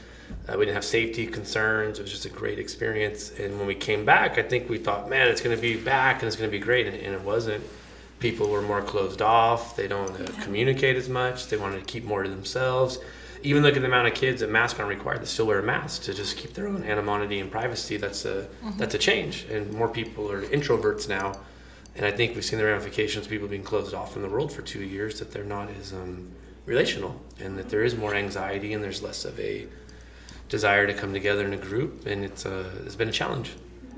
D: We didn't have safety concerns. It was just a great experience. And when we came back, I think we thought, man, it's going to be back and it's going to be great. And it wasn't. People were more closed off. They don't communicate as much. They wanted to keep more to themselves. Even look at the amount of kids that masks aren't required that still wear a mask to just keep their own anonymity and privacy. That's a change. And more people are introverts now. And I think we've seen the ramifications of people being closed off from the world for 2 years, that they're not as relational, and that there is more anxiety and there's less of a desire to come together in a group. And it's been a challenge.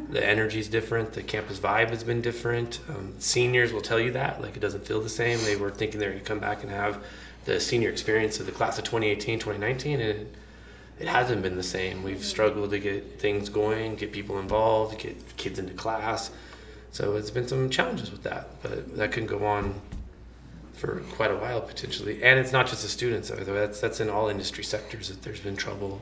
D: The energy's different. The campus vibe has been different. Seniors will tell you that. Like, it doesn't feel the same. They were thinking they were going to come back and have the senior experience of the class of 2018, 2019, and it hasn't been the same. We've struggled to get things going, get people involved, get kids into class. So it's been some challenges with that, but that can go on for quite a while potentially. And it's not just the students. That's in all industry sectors that there's been trouble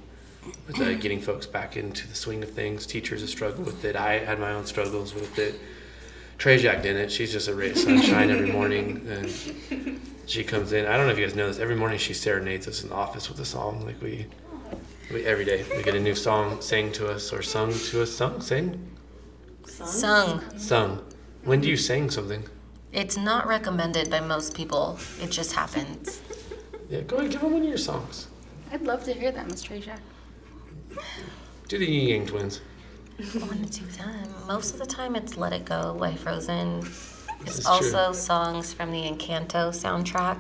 D: with getting folks back into the swing of things. Teachers have struggled with it. I had my own struggles with it. Trzeciak didn't. She's just a ray of sunshine every morning, and she comes in. I don't know if you guys know this. Every morning she serenades us in the office with a song. Like we every day we get a new song sang to us or sung to us. Sung. When do you sing something?
B: It's not recommended by most people. It just happens.
D: Yeah, go ahead, give them one of your songs.
C: I'd love to hear that, Miss Trzeciak.
D: Do the Yin Yang Twins.
B: One to two times. Most of the time it's Let It Go by Frozen.
D: This is
B: It's also
D: true.
B: songs from the Encanto soundtrack.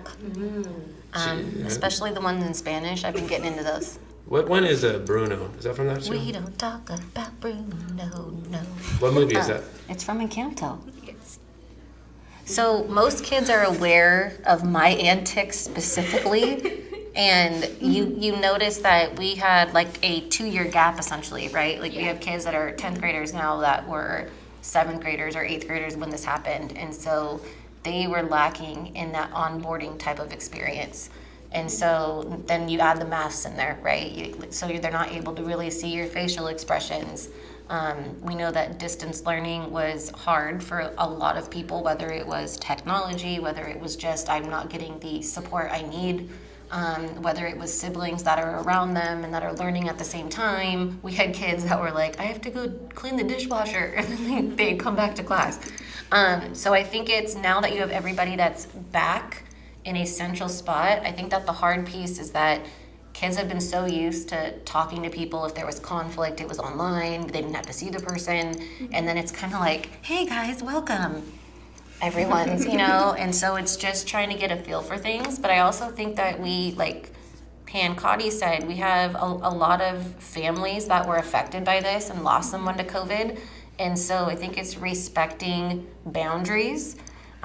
B: Especially the ones in Spanish. I've been getting into those.
D: What one is Bruno? Is that from that show?
B: We don't talk about Bruno, no.
D: What movie is that?
B: It's from Encanto.
C: Yes.
B: So most kids are aware of my antics specifically, and you notice that we had like a 2-year gap essentially, right? Like we have kids that are 10th graders now that were 7th graders or 8th graders when this happened, and so they were lacking in that onboarding type of experience. And so then you add the masks in there, right? So they're not able to really see your facial expressions. We know that distance learning was hard for a lot of people, whether it was technology, whether it was just I'm not getting the support I need, whether it was siblings that are around them and that are learning at the same time. We had kids that were like, I have to go clean the dishwasher, and then they come back to class. So I think it's now that you have everybody that's back in a central spot, I think that the hard piece is that kids have been so used to talking to people. If there was conflict, it was online. They didn't have to see the person. And then it's kind of like, hey guys, welcome. Everyone's, and so it's just trying to get a feel for things. But I also think that we, like Pancotti said, we have a lot of families that were affected by this and lost someone to COVID. And so I think it's respecting boundaries.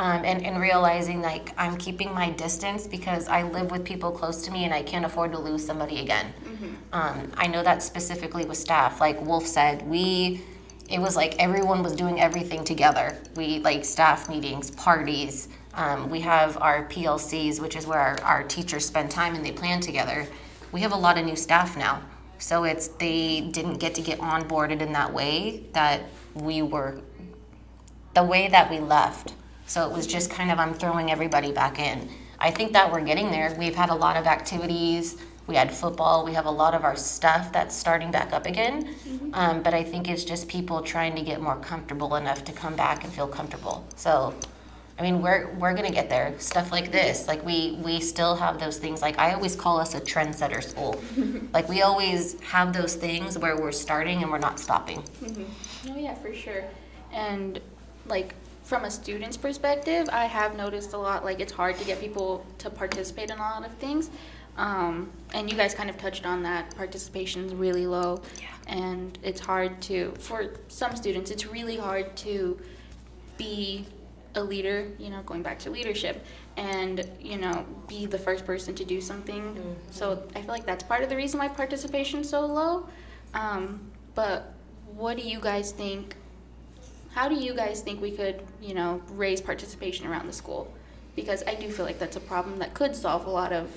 B: And realizing like I'm keeping my distance because I live with people close to me and I can't afford to lose somebody again. I know that specifically with staff. Like Wulf said, it was like everyone was doing everything together. We like staff meetings, parties. We have our PLCs, which is where our teachers spend time and they plan together. We have a lot of new staff now. So they didn't get onboarded in that way that we left. So it was just kind of, I'm throwing everybody back in. I think that we're getting there. We've had a lot of activities. We had football. We have a lot of our stuff that's starting back up again. But I think it's just people trying to get more comfortable enough to come back and feel comfortable. So, I mean, we're going to get there. Stuff like this. Like we still have those things. Like I always call us a trendsetter school. Like we always have those things where we're starting and we're not stopping.
C: Oh yeah, for sure. And like from a student's perspective, I have noticed a lot, like it's hard to get people to participate in a lot of things, And you guys kind of touched on that. Participation's really low.
B: Yeah.
C: And it's hard to, for some students, it's really hard to be a leader, going back to leadership, and, be the first person to do something. Mm-hmm. So I feel like that's part of the reason why participation's so low. But what do you guys think? How do you guys think we could, raise participation around the school? Because I do feel like that's a problem that could solve a lot of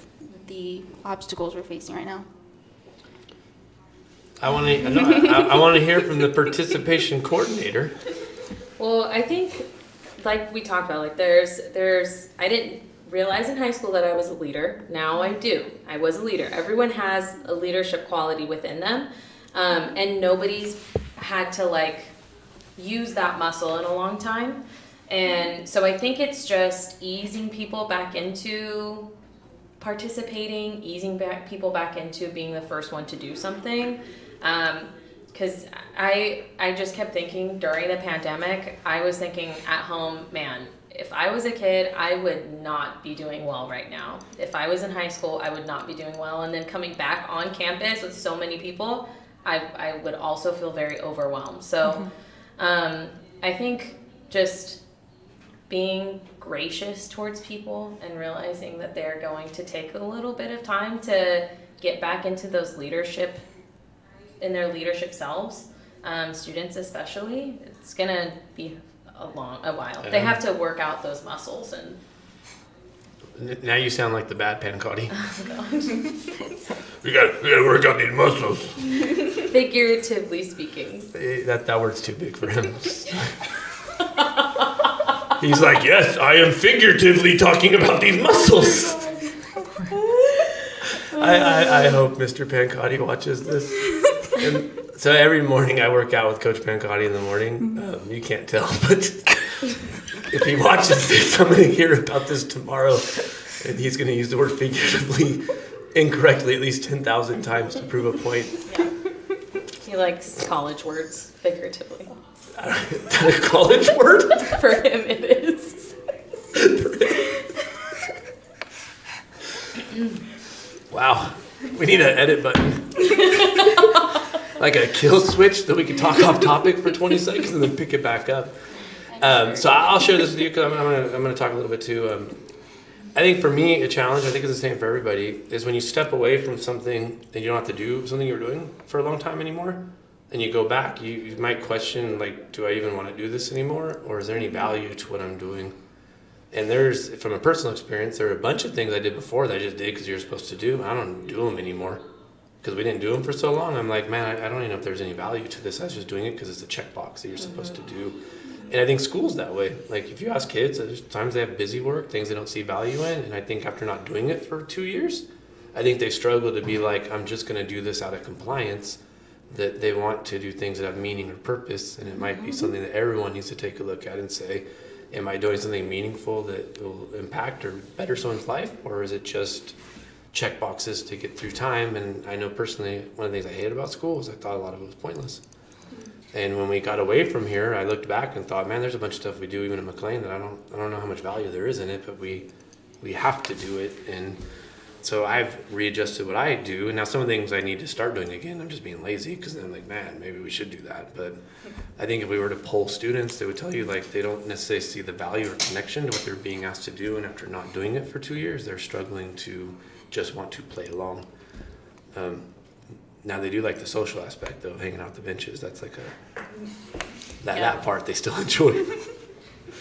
C: the obstacles we're facing right now.
D: I want to hear from the participation coordinator.
A: Well, I think, like we talked about, like there's I didn't realize in high school that I was a leader. Now I do. I was a leader. Everyone has a leadership quality within them, and nobody's had to use that muscle in a long time. And so I think it's just easing people back into participating, people back into being the first one to do something. Because I just kept thinking during the pandemic, I was thinking at home, man, if I was a kid, I would not be doing well right now. If I was in high school, I would not be doing well. And then coming back on campus with so many people, I would also feel very overwhelmed. So I think just being gracious towards people and realizing that they're going to take a little bit of time to get back into those leadership selves, students especially, it's gonna be a while. They have to work out those muscles. And
D: now you sound like the bad Pancotti.
A: Oh,
D: we gotta work out these muscles.
A: Figuratively speaking.
D: That word's too big for him. He's like, yes, I am figuratively talking about these muscles. I hope Mr. Pancotti watches this. And so every morning I work out with Coach Pancotti in the morning. You can't tell, but if he watches this, I'm going to hear about this tomorrow. And he's going to use the word figuratively incorrectly at least 10,000 times to prove a point.
A: Yeah. He likes college words figuratively.
D: Is that a college word?
A: For him it is.
D: Wow. We need an edit button. Like a kill switch that we can talk off topic for 20 seconds and then pick it back up. So I'll share this with you because I'm going to talk a little bit too. I think for me, a challenge, I think it's the same for everybody, is when you step away from something and you don't have to do something you were doing for a long time anymore, and you go back, you might question, do I even want to do this anymore? Or is there any value to what I'm doing? And from a personal experience, there are a bunch of things I did before that I just did because you're supposed to do. I don't do them anymore because we didn't do them for so long. I'm like, man, I don't even know if there's any value to this. I was just doing it because it's a checkbox that you're supposed to do. And I think school's that way. If you ask kids, there's times they have busy work, things they don't see value in. And I think after not doing it for 2 years, I think they struggle to be like, I'm just going to do this out of compliance. That they want to do things that have meaning or purpose. And it might be something that everyone needs to take a look at and say, am I doing something meaningful that will impact or better someone's life? Or is it just check boxes to get through time? And I know personally, one of the things I hated about school is I thought a lot of it was pointless. And when we got away from here, I looked back and thought, man, there's a bunch of stuff we do even at McLean that I don't know how much value there is in it, but we have to do it. And so I've readjusted what I do, and now some of the things I need to start doing again, I'm just being lazy because I'm like, man, maybe we should do that. But I think if we were to poll students, they would tell you they don't necessarily see the value or connection to what they're being asked to do, and after not doing it for 2 years, they're struggling to just want to play along. Now they do like the social aspect though, of hanging out the benches. That's that part they still enjoy.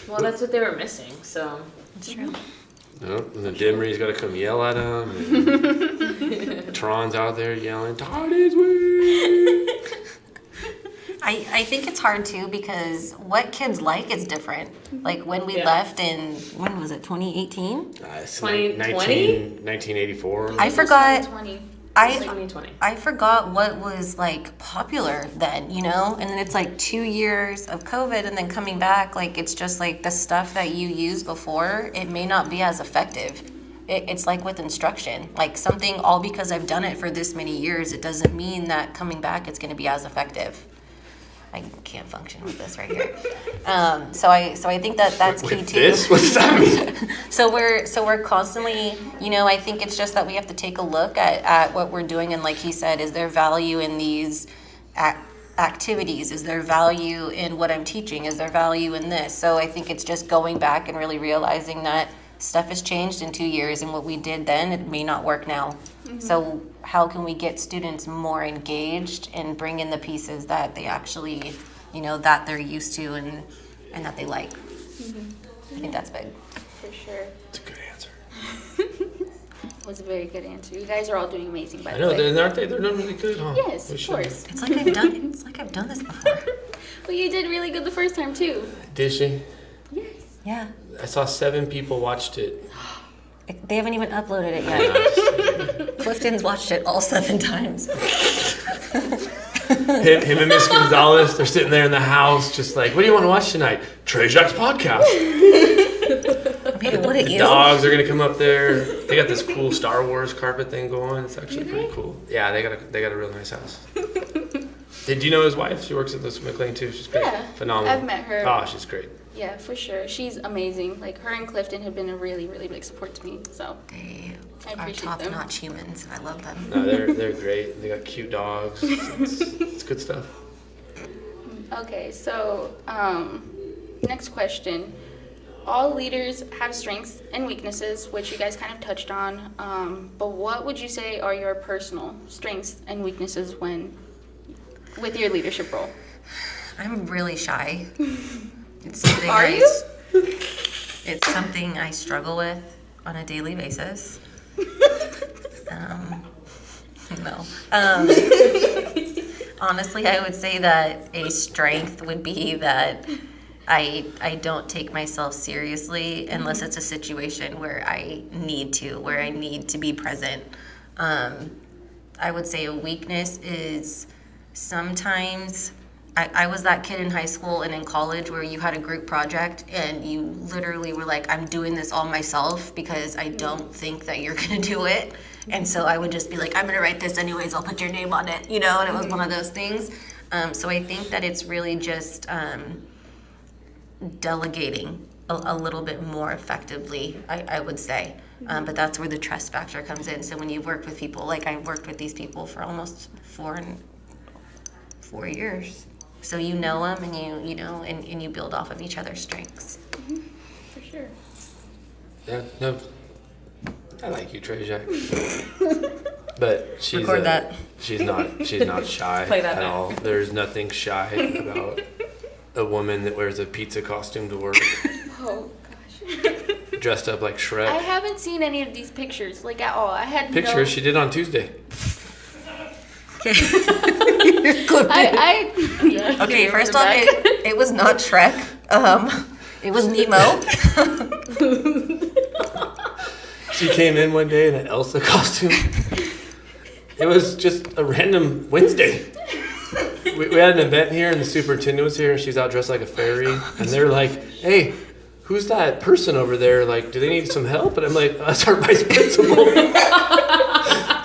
A: Well, that's what they were missing, so.
B: That's true.
D: And the Dimmery's got to come yell at him. And Tron's out there yelling, Todd is weak.
B: I think it's hard too because what kids like is different. When we left in, when was it, 2018?
D: 1984.
B: I forgot.
C: 2020.
A: 2020.
B: I forgot what was popular then, and then it's 2 years of COVID and then coming back, it's just the stuff that you used before, it may not be as effective. It's like with instruction, something all because I've done it for this many years, it doesn't mean that coming back it's going to be as effective. I can't function with this right here. So I think that's key
D: With
B: too.
D: this? What does that mean?
B: So we're constantly, I think it's just that we have to take a look at what we're doing, and like he said, is there value in these activities? Is there value in what I'm teaching? Is there value in this? So I think it's just going back and really realizing that stuff has changed in 2 years, and what we did then, it may not work now. So how can we get students more engaged and bring in the pieces that they actually, that they're used to and that they like? I think that's big.
C: For sure.
D: It's a good answer.
C: That was a very good answer. You guys are all doing amazing, by
D: I
C: the
D: know,
C: way.
D: aren't they? They're doing really good, huh?
C: Yes,
D: We
C: of
D: should-
C: course.
B: It's like I've done this before.
C: Well, you did really good the first time, too.
D: Did she?
C: Yes.
B: Yeah.
D: I saw 7 people watched it.
B: They haven't even uploaded it
D: I
B: yet.
D: know.
B: Clifton's watched it all 7 times.
D: Him and Miss Gonzalez, they're sitting there in the house just like, what do you want to watch tonight? Trzeciak's podcast.
B: Maybe what are
D: The
B: you?
D: dogs are going to come up there. They got this cool Star Wars carpet thing going. It's actually pretty cool. Yeah, they got a real nice house. Did you know his wife? She works at this McLean too. She's great.
C: Yeah,
D: Phenomenal.
C: I've met her.
D: Oh, she's great.
C: Yeah, for sure. She's amazing. Like, her and Clifton have been a really, really big support to me. So,
B: They
C: I
B: are
C: appreciate them.
B: top-notch humans. I love them.
D: No, they're great. They got cute dogs. It's good stuff.
C: okay, so, next question. All leaders have strengths and weaknesses, which you guys kind of touched on. But what would you say are your personal strengths and weaknesses with your leadership role?
B: I'm really shy. It's something
C: Are you?
B: It's something I struggle with on a daily basis. No. Honestly, I would say that a strength would be that I don't take myself seriously unless it's a situation where I need to be present. I would say a weakness is sometimes I was that kid in high school and in college where you had a group project and you literally were like, I'm doing this all myself because I don't think that you're gonna do it. And so I would just be like, I'm gonna write this anyways, I'll put your name on it, and it was one of those things. So I think that it's really just delegating a little bit more effectively, I would say. But that's where the trust factor comes in. So when you've worked with people, like I've worked with these people for almost 4 years. So you know them and and you build off of each other's strengths.
C: For sure.
D: Yeah, no. I like you, Trzeciak. But she's
B: Record that.
D: She's not shy
A: Play that
D: at
A: back.
D: all. There's nothing shy about a woman that wears a pizza costume to work,
C: Oh, gosh.
D: dressed up like
C: I
D: Shrek.
C: haven't seen any of these pictures, like, at all. I had
D: Pictures she did on Tuesday.
C: Yeah,
B: Okay,
C: give
B: first
C: it
B: off,
C: back.
B: it was not Shrek. It was Nemo.
D: She came in one day in an Elsa costume. It was just a random Wednesday. We had an event here and the superintendent was here and she's out dressed like a fairy. And they're like, hey, who's that person over there? Like, do they need some help? And I'm like, that's our vice principal.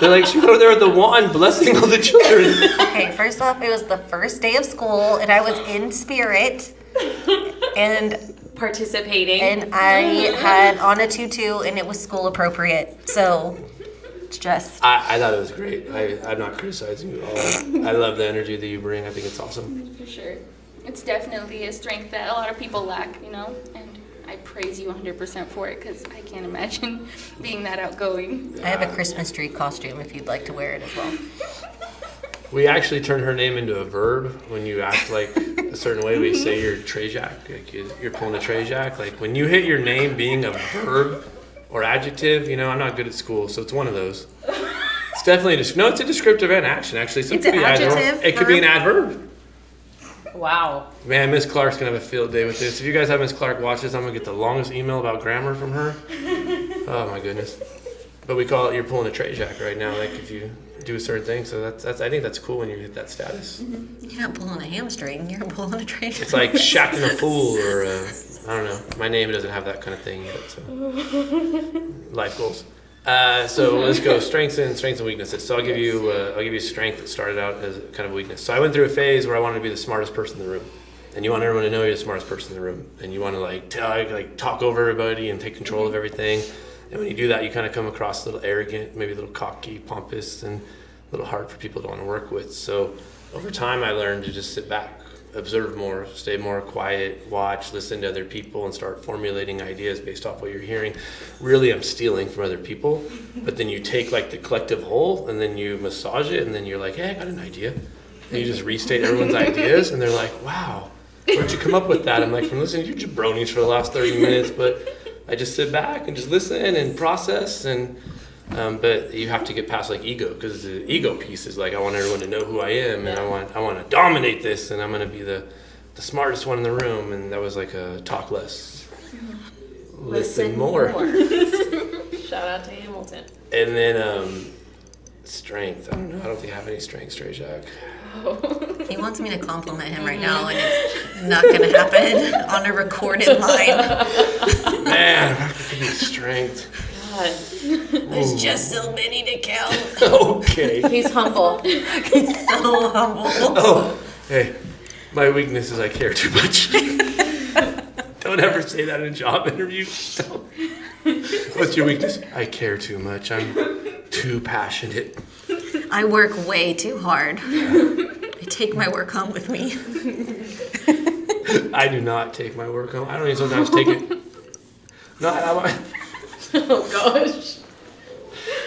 D: They're like, she's over there with the wand blessing all the children.
B: Okay, first off, it was the first day of school and I was in spirit. And
A: Participating.
B: I had on a tutu and it was school appropriate. So it's just
D: I thought it was great. I'm not criticizing you at all. I love the energy that you bring. I think it's awesome.
C: For sure. It's definitely a strength that a lot of people lack, and I praise you 100% for it because I can't imagine being that outgoing.
B: I have a Christmas tree costume if you'd like to wear it as well.
D: We actually turned her name into a verb. When you act like a certain way, we say you're Trzeciak, like you're pulling a Trzeciak. Like when you hit your name being a verb or adjective, I'm not good at school, so it's one of those. It's definitely it's a descriptive and action. Actually, so
B: It's an adjective,
D: It could be an adverb.
A: Wow.
D: Man, Miss Clark's gonna have a field day with this. If you guys have Miss Clark watch this, I'm gonna get the longest email about grammar from her. Oh my goodness. But we call it you're pulling a Trzeciak right now. Like if you do a certain thing, so that's I think that's cool when you hit that status.
B: You're not pulling a hamstring, you're pulling a tree.
D: It's like shacking a fool or I don't know. My name doesn't have that kind of thing yet. So life goals. So let's go strengths and weaknesses. So I'll give you strength that started out as kind of a weakness. So I went through a phase where I wanted to be the smartest person in the room, and you want everyone to know you're the smartest person in the room, and you want to talk over everybody and take control of everything. And when you do that, you kind of come across a little arrogant, maybe a little cocky, pompous, and a little hard for people to want to work with. So over time, I learned to just sit back, observe more, stay more quiet, watch, listen to other people, and start formulating ideas based off what you're hearing. Really, I'm stealing from other people, but then you take like the collective whole, and then you massage it, and then you're like, hey, I got an idea. And you just restate everyone's ideas, and they're like, wow, where'd you come up with that? I'm like, from listening to you jabronis for the last 30 minutes, but I just sit back and just listen and process, and but you have to get past like ego, because the ego piece is like, I want everyone to know who I am, and I want to dominate this, and I'm going to be the smartest one in the room. And that was like a talk less, listen more.
A: Shout out to Hamilton.
D: And then strength. I don't know. I don't think I have any strengths, Trzeciak.
B: He wants me to compliment him right now, and it's not going to happen on a recorded line.
D: Man, how could be strength?
A: God.
B: There's just so many to count.
D: Okay.
A: He's humble.
B: He's so humble.
D: Oh, hey, my weakness is I care too much. Don't ever say that in a job interview. What's your weakness? I care too much. I'm too passionate.
B: I work way too hard. I take my work home with me.
D: I do not take my work home. I don't even sometimes take it. No,
A: Oh gosh.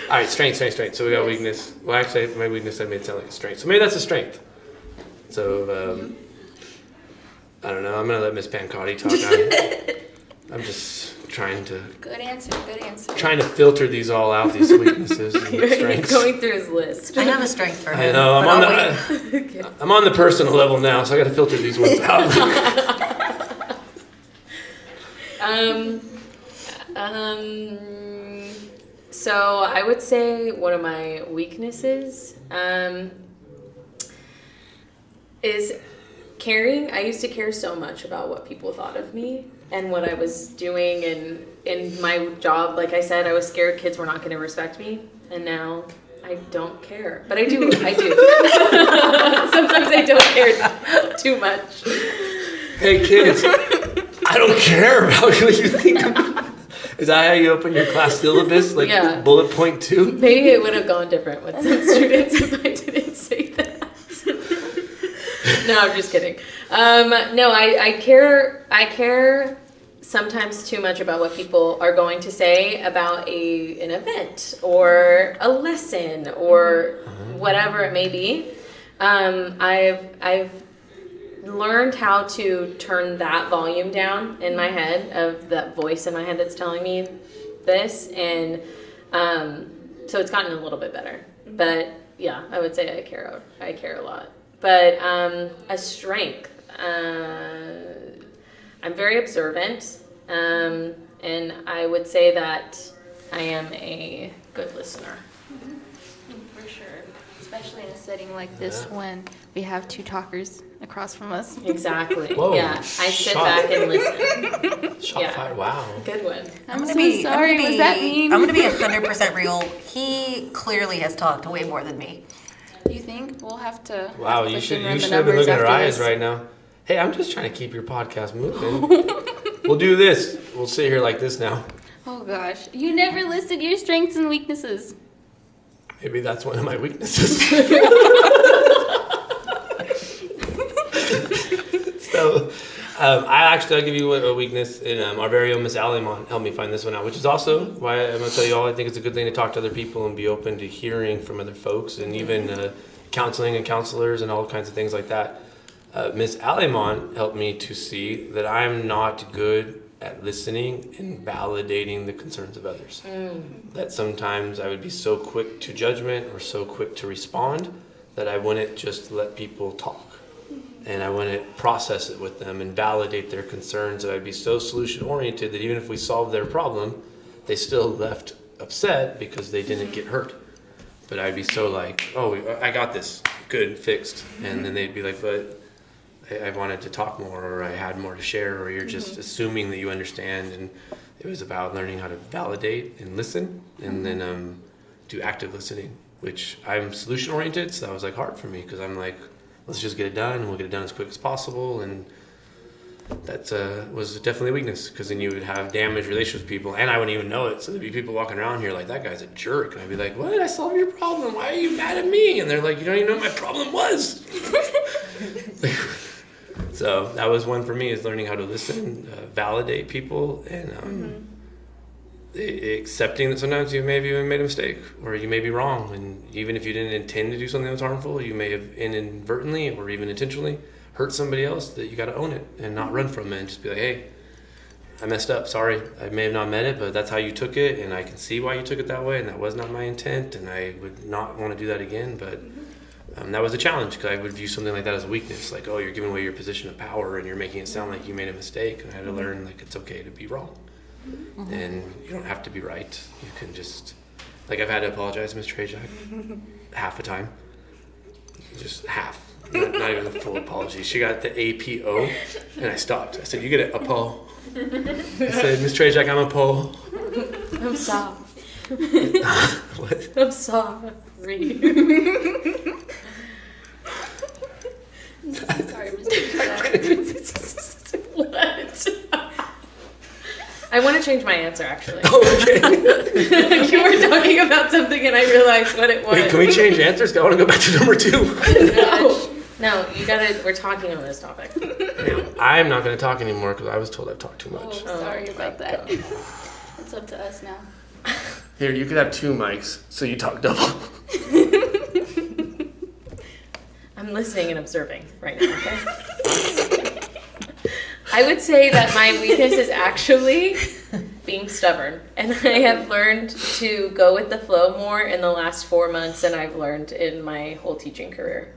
D: All right, strength. So we got weakness. Well, actually, my weakness I made it sound like a strength. So maybe that's a strength. So I don't know. I'm gonna let Miss Pancotti talk. I'm just trying to.
C: Good answer.
D: Trying to filter these all out, these weaknesses and
A: He's
D: strengths.
A: going through his list.
B: I have a strength for him.
D: I know.
B: but
D: I'm on the personal level now, so I got to filter these ones out.
A: So I would say one of my weaknesses is caring. I used to care so much about what people thought of me and what I was doing, and in my job, like I said, I was scared kids were not going to respect me, and now I don't care. But I do. Sometimes I don't care too much.
D: Hey kids, I don't care about what you think of me. Is that how you open your class syllabus? Like
A: Yeah.
D: bullet point 2?
A: Maybe it would have gone different with some students if I didn't say that. No, I'm just kidding. No, I care sometimes too much about what people are going to say about an event or a lesson or whatever it may be. I've learned how to turn that volume down in my head, of that voice in my head that's telling me this, and so it's gotten a little bit better. But yeah, I would say I care a lot. But a strength, I'm very observant, and I would say that I am a good listener.
C: For sure. Especially in a setting like this when we have two talkers across from us.
A: Exactly.
D: Whoa.
A: Yeah, I sit
D: Shot.
A: back and listen.
D: Shot
A: Yeah.
D: fired. Wow.
A: Good one.
C: I'm so sorry. Was that mean?
B: I'm going to be 100% real. He clearly has talked way more than me.
C: Do you think we'll have to?
D: Wow, you should have been looking at our eyes right now. Hey, I'm just trying to keep your podcast moving. We'll do this. We'll sit here like this now.
C: Oh gosh, you never listed your strengths and weaknesses.
D: Maybe that's one of my weaknesses. So, I'll give you a weakness, and our very own Miss Alimon helped me find this one out, which is also why I'm going to tell you all, I think it's a good thing to talk to other people and be open to hearing from other folks, and even counseling and counselors and all kinds of things like that. Miss Alimon helped me to see that I'm not good at listening and validating the concerns of others. That sometimes I would be so quick to judgment or so quick to respond that I wouldn't just let people talk. And I wouldn't process it with them and validate their concerns. And I'd be so solution oriented that even if we solved their problem, they still left upset because they didn't get hurt. But I'd be so like, oh, I got this, good, fixed. And then they'd be like, but I wanted to talk more, or I had more to share, or you're just assuming that you understand. And it was about learning how to validate and listen, and then do active listening, which I'm solution oriented, so that was like hard for me because I'm like, let's just get it done, and we'll get it done as quick as possible. And that was definitely a weakness, because then you would have damaged relations with people, and I wouldn't even know it. So there'd be people walking around here like, that guy's a jerk, and I'd be like, what? I solved your problem. Why are you mad at me? And they're like, you don't even know what my problem was. So that was one for me, is learning how to listen, validate people, and accepting that sometimes you maybe even made a mistake, or you may be wrong, and even if you didn't intend to do something that was harmful, you may have inadvertently or even intentionally hurt somebody else, that you got to own it and not run from it, and just be like, hey, I messed up, sorry, I may have not meant it, but that's how you took it, and I can see why you took it that way, and that was not my intent, and I would not want to do that again. But that was a challenge, because I would view something like that as a weakness, like, oh, you're giving away your position of power and you're making it sound like you made a mistake. And I had to learn, like, it's okay to be wrong, and you don't have to be right. You can just, like, I've had to apologize to Ms. Trzeciak half the time, just half. Not even a full apology. She got the APO, and I stopped. I said, you get it, Apo. I said, Ms. Trzeciak, I'm Apo.
A: I'm sorry.
D: What?
A: I'm sorry.
C: Sorry, Mr.
A: What? I want to change my answer, actually.
D: Oh, okay.
A: You were talking about something, and I realized what it was.
D: Wait, can we change answers? I want to go back to number 2.
A: No, you gotta. We're talking on this topic.
D: I'm not going to talk anymore, because I was told I've talked too much.
C: Oh, sorry about that. It's up to us now.
D: Here, you can have 2 mics, so you talk double.
A: I'm listening and observing right now, okay? I would say that my weakness is actually being stubborn. And I have learned to go with the flow more in the last 4 months than I've learned in my whole teaching career.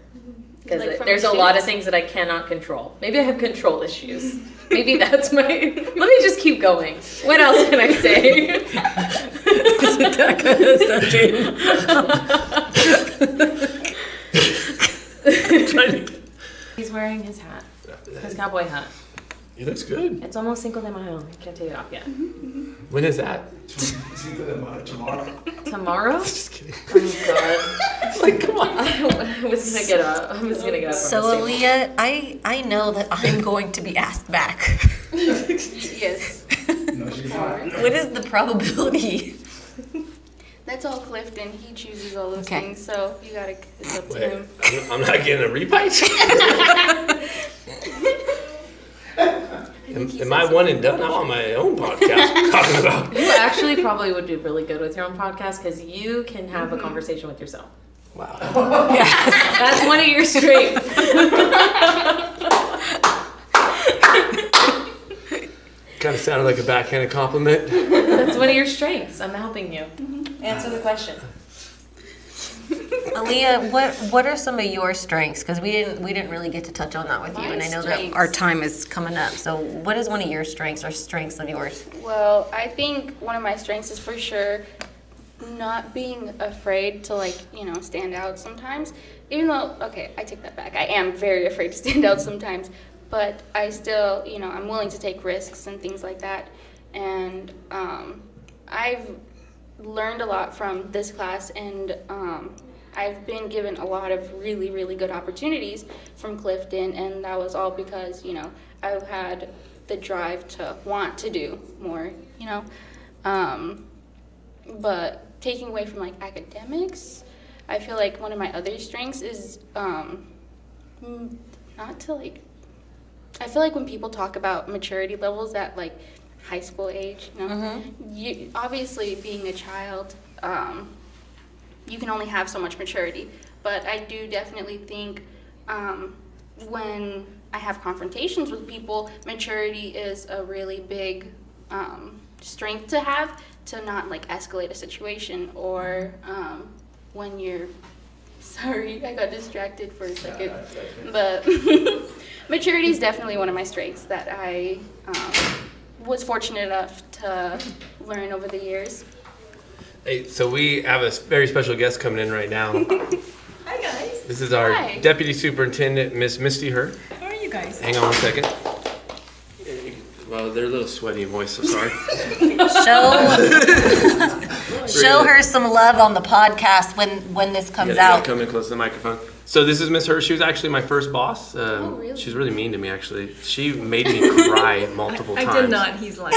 A: Because
C: Like from
A: there's a
C: your
A: lot of
C: students?
A: things that I cannot control. Maybe I have control issues. Maybe that's my... Let me just keep going. What else can I say? He's wearing his hat. His cowboy hat.
D: He looks good.
A: It's almost Cinco de Mayo. I can't take it off yet.
D: When is that?
E: Tomorrow.
A: Tomorrow?
D: Just kidding.
A: Oh God!
D: Like, come on.
A: I was gonna get up. I was gonna get up.
B: So
A: from this table.
B: Aaliyah, I know that I'm going to be asked back.
C: Yes.
E: No, she's not.
B: What is the probability?
C: That's all Clifton. He chooses all those
B: Okay.
C: things, so you gotta. It's up to
D: Wait,
C: him.
D: I'm not getting a rebite? Am I one and done? I'm on my own podcast. What are you talking about?
A: You actually probably would do really good with your own podcast because you can have a conversation with yourself.
D: Wow.
A: That's one of your strengths.
D: Kind of sounded like a backhanded compliment.
A: That's one of your strengths. I'm helping you. Answer the question.
B: Aaliyah, what are some of your strengths? Because we didn't really get to touch on that with you,
C: My
B: and I know
C: strengths.
B: that our time is coming up. So, what is one of your strengths or strengths of yours?
C: Well, I think one of my strengths is for sure not being afraid to, like, stand out sometimes. Even though, okay, I take that back. I am very afraid to stand out sometimes, but I still, I'm willing to take risks and things like that. And I've learned a lot from this class, and I've been given a lot of really, really good opportunities from Clifton, and that was all because, I've had the drive to want to do more, But taking away from, like, academics, I feel like one of my other strengths is not to, like, I feel like when people talk about maturity levels at, like, high school age, you, obviously being a child, you can only have so much maturity, but I do definitely think when I have confrontations with people, maturity is a really big strength to have, to not, like, escalate a situation, or when you're, sorry, I got distracted for a second, but maturity is definitely one of my strengths that I was fortunate enough to learn over the years.
D: Hey, so we have a very special guest coming in right now.
A: Hi guys.
D: This is our
C: Hi.
D: Deputy Superintendent, Miss Misty Hurt.
A: How are you
F: guys.
D: Hang on one second. Well, they're a little sweaty and moist, so sorry.
B: Show her some love on the podcast when this comes
D: You gotta
B: out.
D: come in close to the microphone. So this is Miss Her. She was actually my first boss.
A: really?
D: She was really mean to me, actually. She made me cry multiple times.
F: I did not. He's like,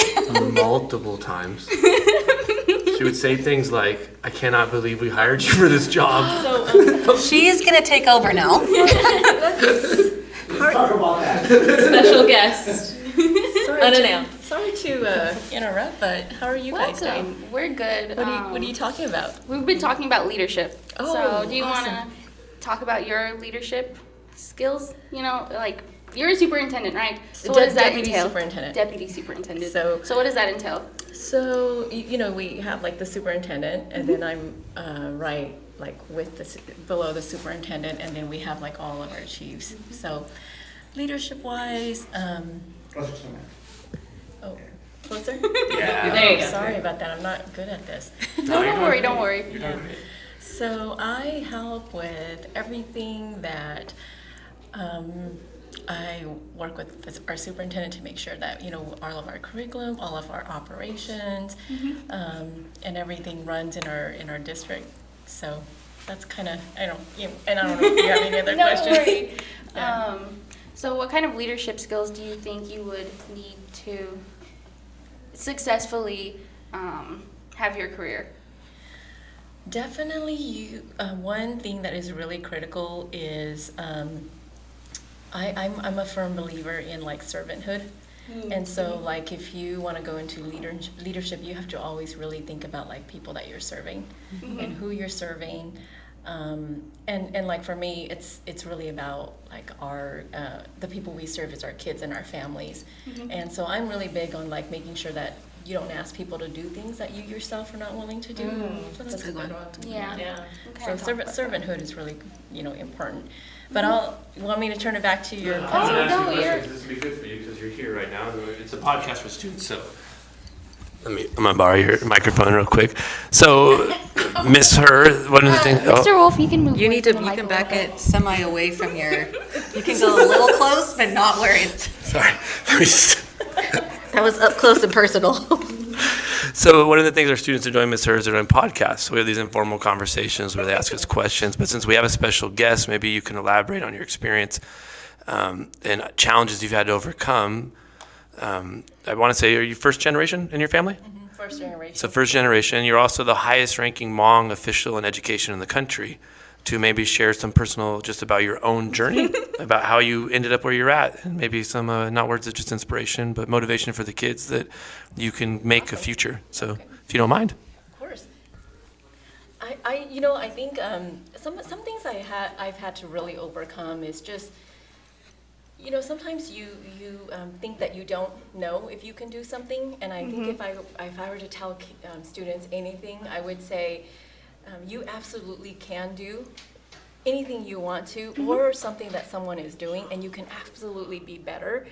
D: Multiple times. She would say things like, "I cannot believe we hired you for this job."
B: She's gonna take over now.
E: Let's talk about that.
A: Special guest.
F: sorry
A: Unannounced.
F: sorry to interrupt, but how are you guys doing?
C: Welcome. We're good.
F: What are you talking about?
C: We've been talking about leadership.
F: Oh,
C: so do you want to
F: awesome.
C: talk about your leadership skills? You know, like you're a superintendent, right? So what does that
F: Deputy
C: entail?
F: superintendent.
C: Deputy superintendent.
F: So-
C: what does that entail?
F: So, we have like the superintendent, and then I'm right like with below the superintendent, and then we have like all of our chiefs. So, leadership-wise, closer?
D: Yeah.
A: There you go.
F: Sorry about that. I'm not good at this.
C: No, don't worry, don't worry.
D: You're doing great.
F: So I help with everything that I work with our superintendent to make sure that, all of our curriculum, all of our operations, and everything runs in our district. So that's kind of, and I don't know if you have any other
C: No
F: questions.
C: worry.
F: Yeah.
C: So what kind of leadership skills do you think you would need to successfully have your career?
F: Definitely, one thing that is really critical is I'm a firm believer in like servanthood, and so like if you want to go into leadership, you have to always really think about like people that you're serving and who you're serving, and like for me, it's really about like our the people we serve is our kids and our families, and so I'm really big on like making sure that you don't ask people to do things that you yourself are not willing to do. So that's a good one.
C: Yeah.
F: Yeah.
C: Okay,
F: So
C: talk about
F: servanthood is really, important. But you want me to turn it back to your.
D: I'm gonna ask you
C: no,
D: a
C: you're-
D: question, 'cause this will be good for you because you're here right now. It's a podcast for students, so I'm gonna borrow your microphone real quick. So, Miss Her, one of the things.
C: Mr. Wolf, you can move.
B: You
C: away
B: need to,
C: from the
B: you
C: mic
B: can
C: a
B: back
C: little bit.
B: it semi away from your, you can go a little close, but not where it's,
D: Sorry. Let me just-
B: that was up close and personal.
D: So one of the things our students are doing, Miss Her, is they're doing podcasts. So we have these informal conversations where they ask us questions. But since we have a special guest, maybe you can elaborate on your experience and challenges you've had to overcome. I want to say, are you first generation in your family?
F: First generation.
D: So first generation. You're also the highest ranking Hmong official in education in the country. To maybe share some personal, just about your own journey, about how you ended up where you're at, and maybe some, not words of just inspiration, but motivation for the kids that you can make a future. So if you don't mind.
F: Of course. I think some things I've had to really overcome is just, sometimes you think that you don't know if you can do something, and I think if I were to tell students anything, I would say you absolutely can do anything you want to, or something that someone is doing, and you can absolutely be better.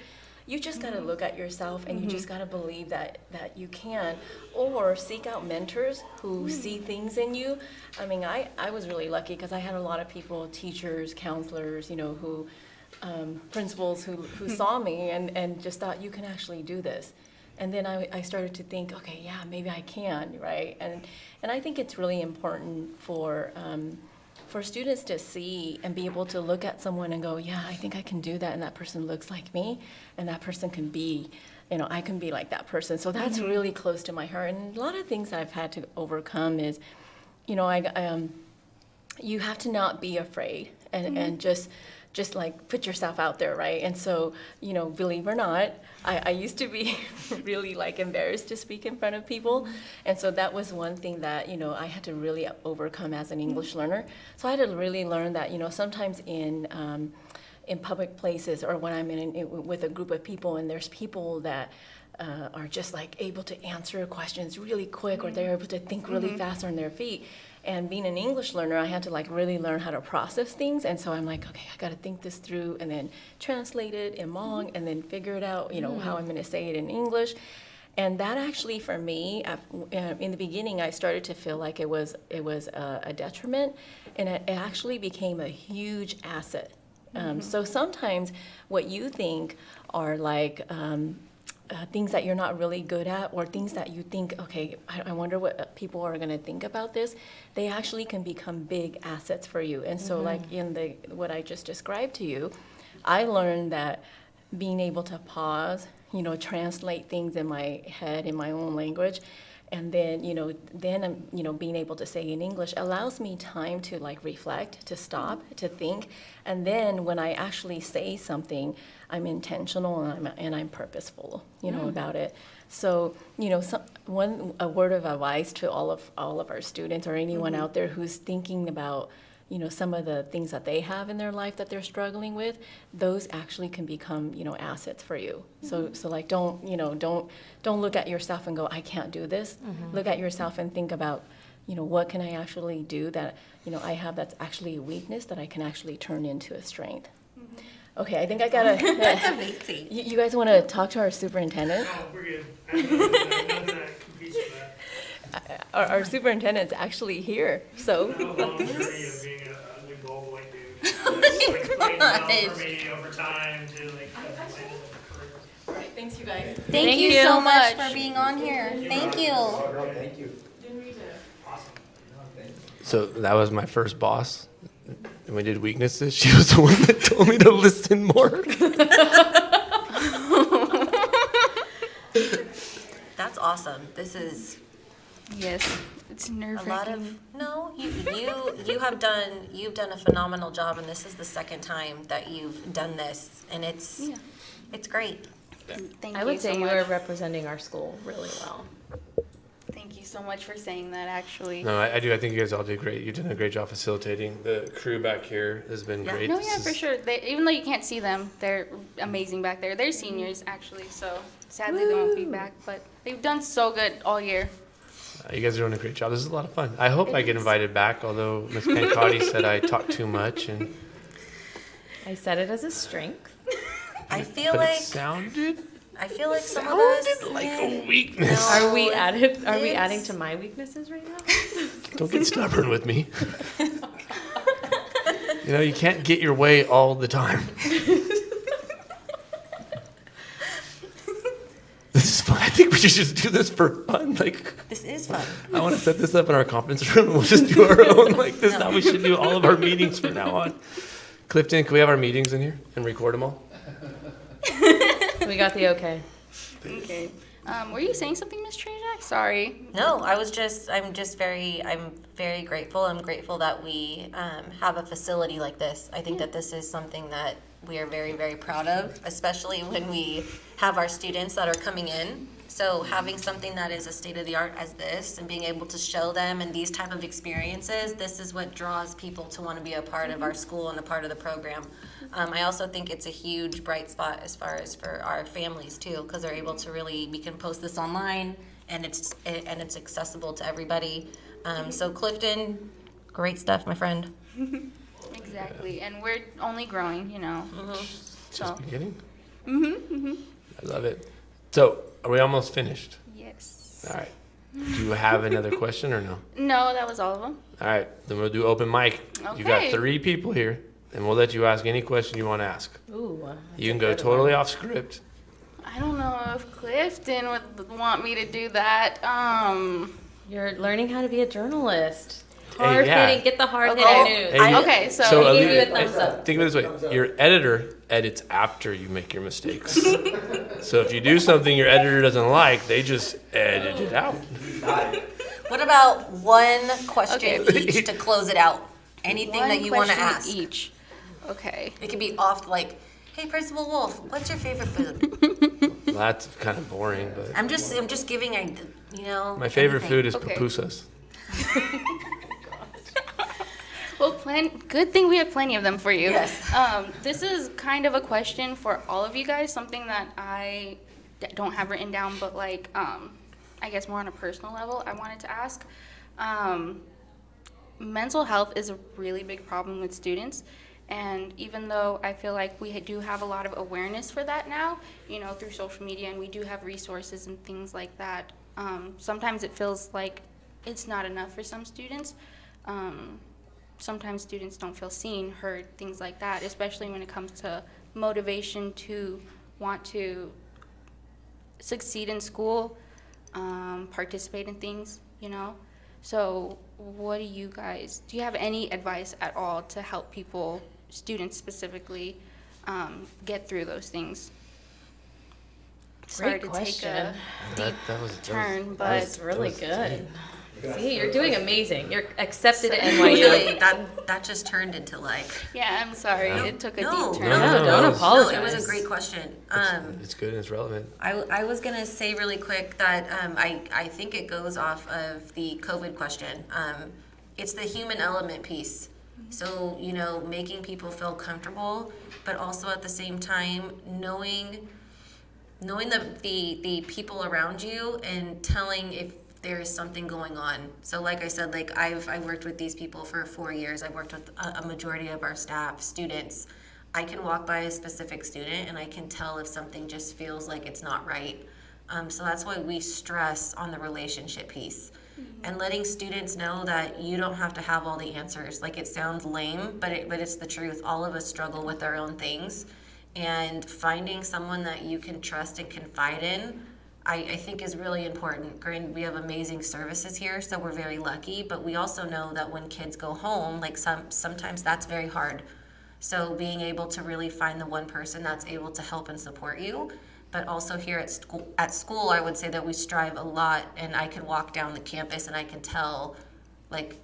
F: You just got to look at yourself, and you just got to believe that you can, or seek out mentors who see things in you. I mean, I was really lucky because I had a lot of people, teachers, counselors, who principals who saw me and just thought, you can actually do this. And then I started to think, okay, yeah, maybe I can, right? And I think it's really important for students to see and be able to look at someone and go, yeah, I think I can do that, and that person looks like me, and that person can be, I can be like that person. So that's really close to my heart. And a lot of things I've had to overcome is, you have to not be afraid and just like put yourself out there, right? And so, believe it or not, I used to be really like embarrassed to speak in front of people. And so that was one thing that, I had to really overcome as an English learner. So I had to really learn that, sometimes in public places, or when I'm with a group of people and there's people that are just like able to answer questions really quick, or they're able to think really fast on their feet. And being an English learner, I had to like really learn how to process things. And so I'm like, okay, I got to think this through and then translate it in Hmong and then figure it out, how I'm going to say it in English. And that actually, for me, in the beginning, I started to feel like it was a detriment, and it actually became a huge asset So sometimes what you think are like things that you're not really good at, or things that you think, okay, I wonder what people are going to think about this, they actually can become big assets for you. And so like in what I just described to you, I learned that being able to pause, translate things in my head in my own language, and then being able to say in English allows me time to like reflect, to stop, to think, and then when I actually say something, I'm intentional and I'm purposeful, about it. So a word of advice to all of our students or anyone out there who's thinking about some of the things that they have in their life that they're struggling with, those actually can become, assets for you. So like don't look at yourself and go, I can't do this. Look at yourself and think about, what can I actually do that, I have that's actually a weakness that I can actually turn into a strength. Okay, I think I gotta.
B: That's amazing.
F: You guys want to talk to our superintendent?
G: Oh, we're good. Nothing that competes with that.
F: Our superintendent's actually here, so.
G: How long the journey of being a new goal white dude? Like playing well for me over time to like.
F: All right, thanks, you guys.
B: Thank you so much for being on here. Thank you.
E: Oh, no, thank you.
G: Awesome.
D: So that was my first boss. And we did weaknesses. She was the one that told me to listen more.
B: That's awesome. This is
C: Yes, it's
B: a lot
C: nerve-wracking.
B: of no. You've done a phenomenal job, and this is the second time that you've done this, and it's great.
C: Thank
A: I
C: you
A: would say
C: so
A: you
C: much.
A: are representing our school really well.
C: Thank you so much for saying that, actually.
D: No, I do. I think you guys all did great. You've done a great job facilitating. The crew back here has been
B: Yeah.
D: great.
C: No,
D: This
C: yeah,
D: is-
C: for sure. Even though you can't see them, they're amazing back there. They're seniors, actually, so sadly they won't be back, but they've done so good all year.
D: You guys are doing a great job. This is a lot of fun. I hope I get
C: is.
D: invited back, although Ms. Pancotti said I talk too much, and
A: I said it as a strength.
B: I feel
D: but
B: like
D: it sounded
B: some of us
D: like a weakness.
B: No.
A: Are we
B: it's-
A: adding to my weaknesses right now?
D: Don't get stubborn with me. You can't get your way all the time. This is fun. I think we should just do this for fun. Like,
B: This is fun.
D: I want to set this up in our conference room, and we'll just do our own. Like, this is how we should do all of our meetings from now on. Clifton, can we have our meetings in here and record them all?
A: We got the okay.
C: Okay. Were you saying something, Miss Trzeciak? Sorry.
B: No, I'm very grateful. I'm grateful that we have a facility like this. I think that this is something that we are very, very proud of, especially when we have our students that are coming in. So having something that is a state of the art as this and being able to show them and these type of experiences, this is what draws people to want to be a part of our school and a part of the program. I also think it's a huge bright spot as far as for our families too, because they're able to we can post this online and it's accessible to everybody. So Clifton, great stuff, my friend.
C: Exactly. And we're only growing, So,
D: Beginning? I love it. So, are we almost finished?
C: yes.
D: All right. Do you have another question or no?
C: No, that was all of them.
D: All right. Then we'll do open mic. You got
C: Okay.
D: 3 people here, and we'll let you ask any question you want to ask.
A: Ooh.
D: You can go totally off script.
C: I don't know if Clifton would want me to do that.
A: You're learning how to be a journalist.
D: Hey,
A: Hard
D: yeah.
A: hitting, get the hard
B: Okay.
A: hitting
D: Hey,
A: news.
D: you-
C: Okay, so
A: he
D: Ali-
A: gave you a thumbs up.
D: Think of it this way: your editor edits after you make your mistakes. So if you do something your editor doesn't like, they just edit it out.
B: What about one question
C: Okay.
B: each to close it out? Anything
C: one
B: that you want to
C: question
B: ask.
C: each. Okay.
B: It could be off like, hey, Principal Wulf, what's your favorite food?
D: Well, that's kind of boring, but
B: I'm just giving
D: my favorite
B: anything.
D: food is
C: Okay.
D: pupusas.
C: Well, good thing we have plenty of them for you.
B: Yes.
C: This is kind of a question for all of you guys, something that I don't have written down, but I guess more on a personal level, I wanted to ask. Mental health is a really big problem with students. And even though I feel like we do have a lot of awareness for that now, through social media, and we do have resources and things like that, sometimes it feels like it's not enough for some students. sometimes students don't feel seen, heard, things like that, especially when it comes to motivation to want to succeed in school, participate in things, you know? So what do you have any advice at all to help people, students specifically, get through those things? Sorry
A: Great
C: to
A: question.
C: take a deep
D: That was
C: turn, but
A: That's really good.
E: deep.
A: See, you're doing amazing. You're accepted at
B: Really,
A: NYU.
B: that just turned into like.
C: yeah, I'm sorry. It took a
B: No,
C: deep turn.
A: No,
D: No,
A: don't
D: no,
A: apologize.
B: No, it was a great question.
D: It's good and it's relevant.
B: I was gonna say really quick that I think it goes off of the COVID question. It's the human element piece. So, you know, making people feel comfortable, but also at the same time knowing the people around you and telling if there is something going on. So like I said, like I've worked with these people for 4 years. I've worked with a majority of our staff, students. I can walk by a specific student and I can tell if something just feels like it's not right. So that's why we stress on the relationship piece. And letting students know that you don't have to have all the answers. Like it sounds lame, but it's the truth. All of us struggle with our own things. And finding someone that you can trust and confide in, I think is really important. Granted, we have amazing services here, so we're very lucky, but we also know that when kids go home, like sometimes that's very hard. So being able to really find the one person that's able to help and support you. But also here at school, I would say that we strive a lot, and I can walk down the campus and I can tell, like,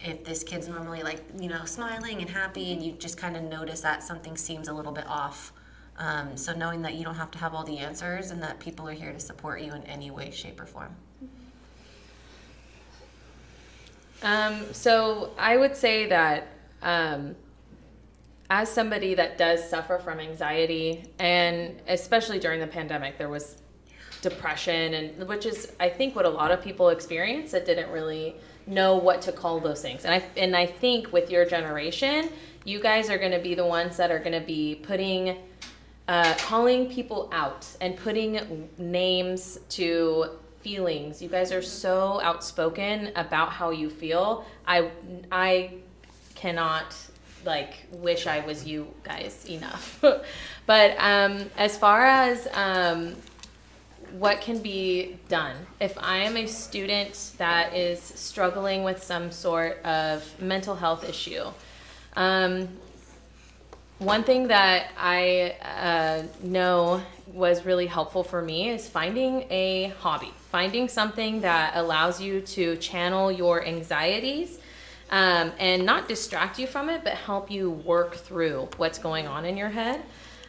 B: if this kid's normally like, you know, smiling and happy, and you just kind of notice that something seems a little bit off. So knowing that you don't have to have all the answers and that people are here to support you in any way, shape, or form.
A: So I would say that as somebody that does suffer from anxiety, and especially during the pandemic, there was depression, and which is I think what a lot of people experience that didn't really know what to call those things. And I think with your generation, you guys are going to be the ones that are going to be putting calling people out and putting names to feelings. You guys are so outspoken about how you feel. I cannot wish I was you guys enough. But as far as what can be done, if I am a student that is struggling with some sort of mental health issue, one thing that I know was really helpful for me is finding a hobby, finding something that allows you to channel your anxieties and not distract you from it, but help you work through what's going on in your head,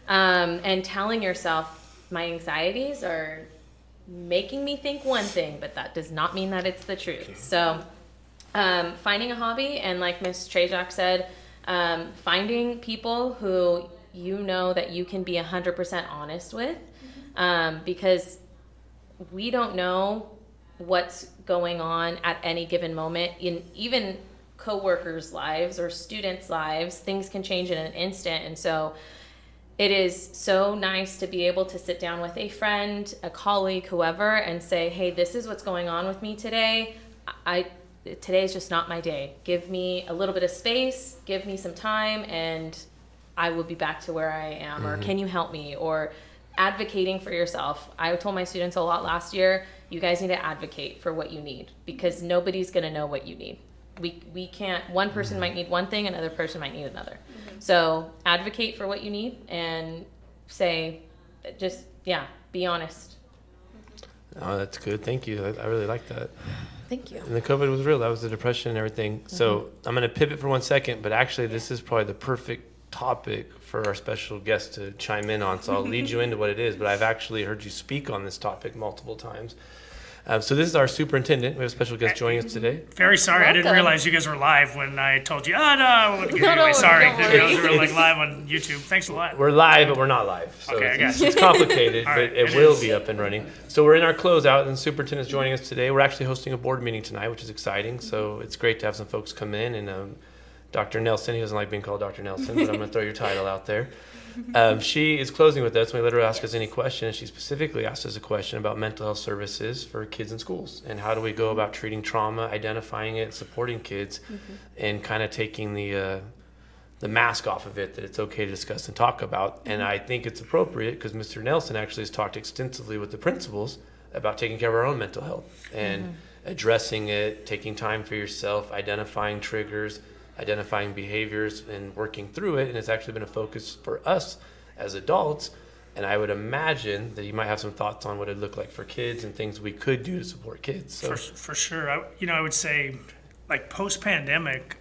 A: and telling yourself, my anxieties are making me think one thing, but that does not mean that it's the truth. So finding a hobby, and like Ms. Trzeciak said, finding people who you know that you can be 100% honest with, because we don't know what's going on at any given moment in even coworkers' lives or students' lives. Things can change in an instant, and so it is so nice to be able to sit down with a friend, a colleague, whoever, and say, hey, this is what's going on with me today. Today is just not my day. Give me a little bit of space, give me some time, and I will be back to where I am. Or can you help me? Or advocating for yourself. I told my students a lot last year, you guys need to advocate for what you need, because nobody's going to know what you need. We can't, one person might need one thing, another person might need another. So advocate for what you need and say, just, be honest.
D: Oh, that's good. Thank you. I really like that.
A: Thank you.
D: And the COVID was real. That was the depression and everything. So I'm going to pivot for 1 second, but actually this is probably the perfect topic for our special guest to chime in on. So I'll lead you into what it is, but I've actually heard you speak on this topic multiple times. So this is our superintendent. We have a special guest joining us today.
G: Very sorry, I didn't
A: Welcome.
G: realize you guys were live when I told you. Oh, no, I wouldn't give you away. Sorry,
A: don't
G: didn't realize we were live on YouTube. Thanks a lot.
D: We're live, but we're not live. So
G: Okay, I got you.
D: it's complicated,
G: All
D: but
G: right,
D: it
G: it
D: will
G: is.
D: be up and running. So we're in our closeout, and the superintendent's joining us today. We're actually hosting a board meeting tonight, which is exciting. So it's great to have some folks come in. And Dr. Nelson, he doesn't like being called Dr. Nelson, but I'm going to throw your title out there. She is closing with us. We let her ask us any question, and she specifically asked us a question about mental health services for kids in schools and how do we go about treating trauma, identifying it, supporting kids, and kind of taking the mask off of it, that it's okay to discuss and talk about. And I think it's appropriate because Mr. Nelson actually has talked extensively with the principals about taking care of our own mental health and addressing it, taking time for yourself, identifying triggers, identifying behaviors, and working through it. And it's actually been a focus for us as adults. And I would imagine that you might have some thoughts on what it'd look like for kids and things we could do to support kids. So.
G: For sure. I would say, like, post-pandemic,